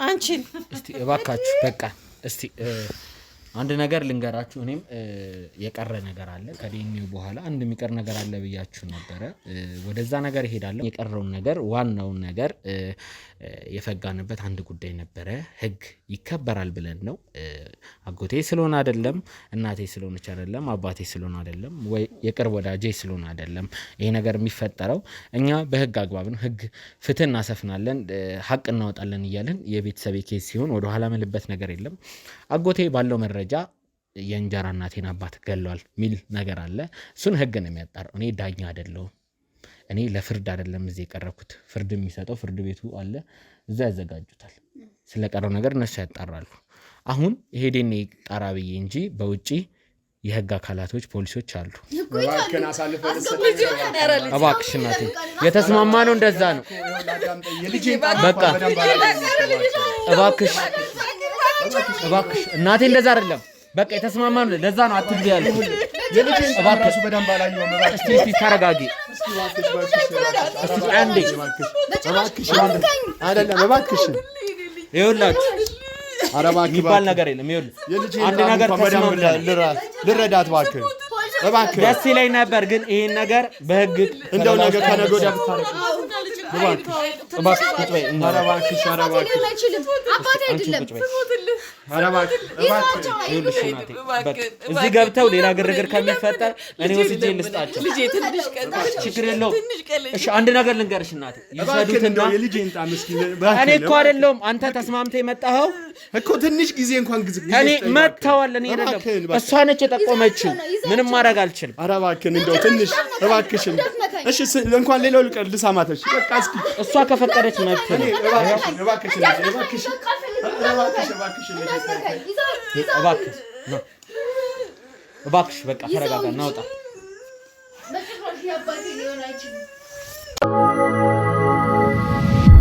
አንቺን እስቲ እባካችሁ በቃ እስቲ አንድ ነገር ልንገራችሁ። እኔም የቀረ ነገር አለ ከዲኒው በኋላ አንድ የሚቀር ነገር አለ ብያችሁ ነበረ። ወደዛ ነገር እሄዳለሁ። የቀረውን ነገር ዋናውን ነገር የፈጋንበት አንድ ጉዳይ ነበረ። ህግ ይከበራል ብለን ነው። አጎቴ ስለሆነ አይደለም፣ እናቴ ስለሆነች አይደለም፣ አባቴ ስለሆነ አይደለም፣ ወይ የቅርብ ወዳጄ ስለሆነ አይደለም። ይሄ ነገር የሚፈጠረው እኛ በህግ አግባብ ነው። ህግ ፍትህ እናሰፍናለን፣ ሀቅ እናወጣለን እያለን የቤተሰቤ ኬስ ሲሆን ወደኋላ ምልበት ነገር የለም። አጎቴ ባለው መረጃ የእንጀራ እናቴን አባት ገሏል ሚል ነገር አለ። እሱን ህግ ነው የሚያጣራው። እኔ ዳኛ አይደለሁም። እኔ ለፍርድ አይደለም እዚህ የቀረብኩት። ፍርድ የሚሰጠው ፍርድ ቤቱ አለ፣ እዛ ያዘጋጁታል። ስለቀረው ነገር እነሱ ያጣራሉ። አሁን ይሄ ዴኔ ጣራ ብዬ እንጂ በውጪ የህግ አካላቶች ፖሊሶች አሉ። እባክሽ እናቴ የተስማማ ነው፣ እንደዛ ነው። በቃ እባክሽ እናቴ እንደዛ አይደለም። በቃ የተስማማን ለዛ ነው አትግቢ ያልኩት። የልጄን ራሱ በደንብ አላየሁም። እስቲ ተረጋጊ። አንዴ እባክሽ አይደለም እባክሽ ይኸውላችሁ የሚባል ነገር የለም። ይኸውልህ አንድ ነገር ተስማምተን ልረዳት እባክህ ደስ ይለኝ ነበር፣ ግን ይሄን ነገር በህግ እንደው ነገር ከነገ ወዲያ ብታረቅ እዚህ ገብተው ሌላ ግርግር ከሚፈጠር እኔ ወስጄ ልስጣቸው። ችግር የለውም። እሺ አንድ ነገር ልንገርሽ እናቴ፣ ይሰዱትና እኔ እኮ አይደለሁም አንተ ተስማምተህ የመጣኸው እኮ ትንሽ ጊዜ እንኳን እኔ መጥተዋል። እኔ አይደለም እሷ ነች የጠቆመችው። ምንም ማድረግ አልችልም። ኧረ እባክህን እንደው ትንሽ እባክሽን። እሺ እንኳን ሌላው ልቀር ልሳማተሽ በቃ እስኪ እሷ ከፈቀደች መብት ነው። እባክሽ በቃ ተረጋጋ፣ እናውጣ።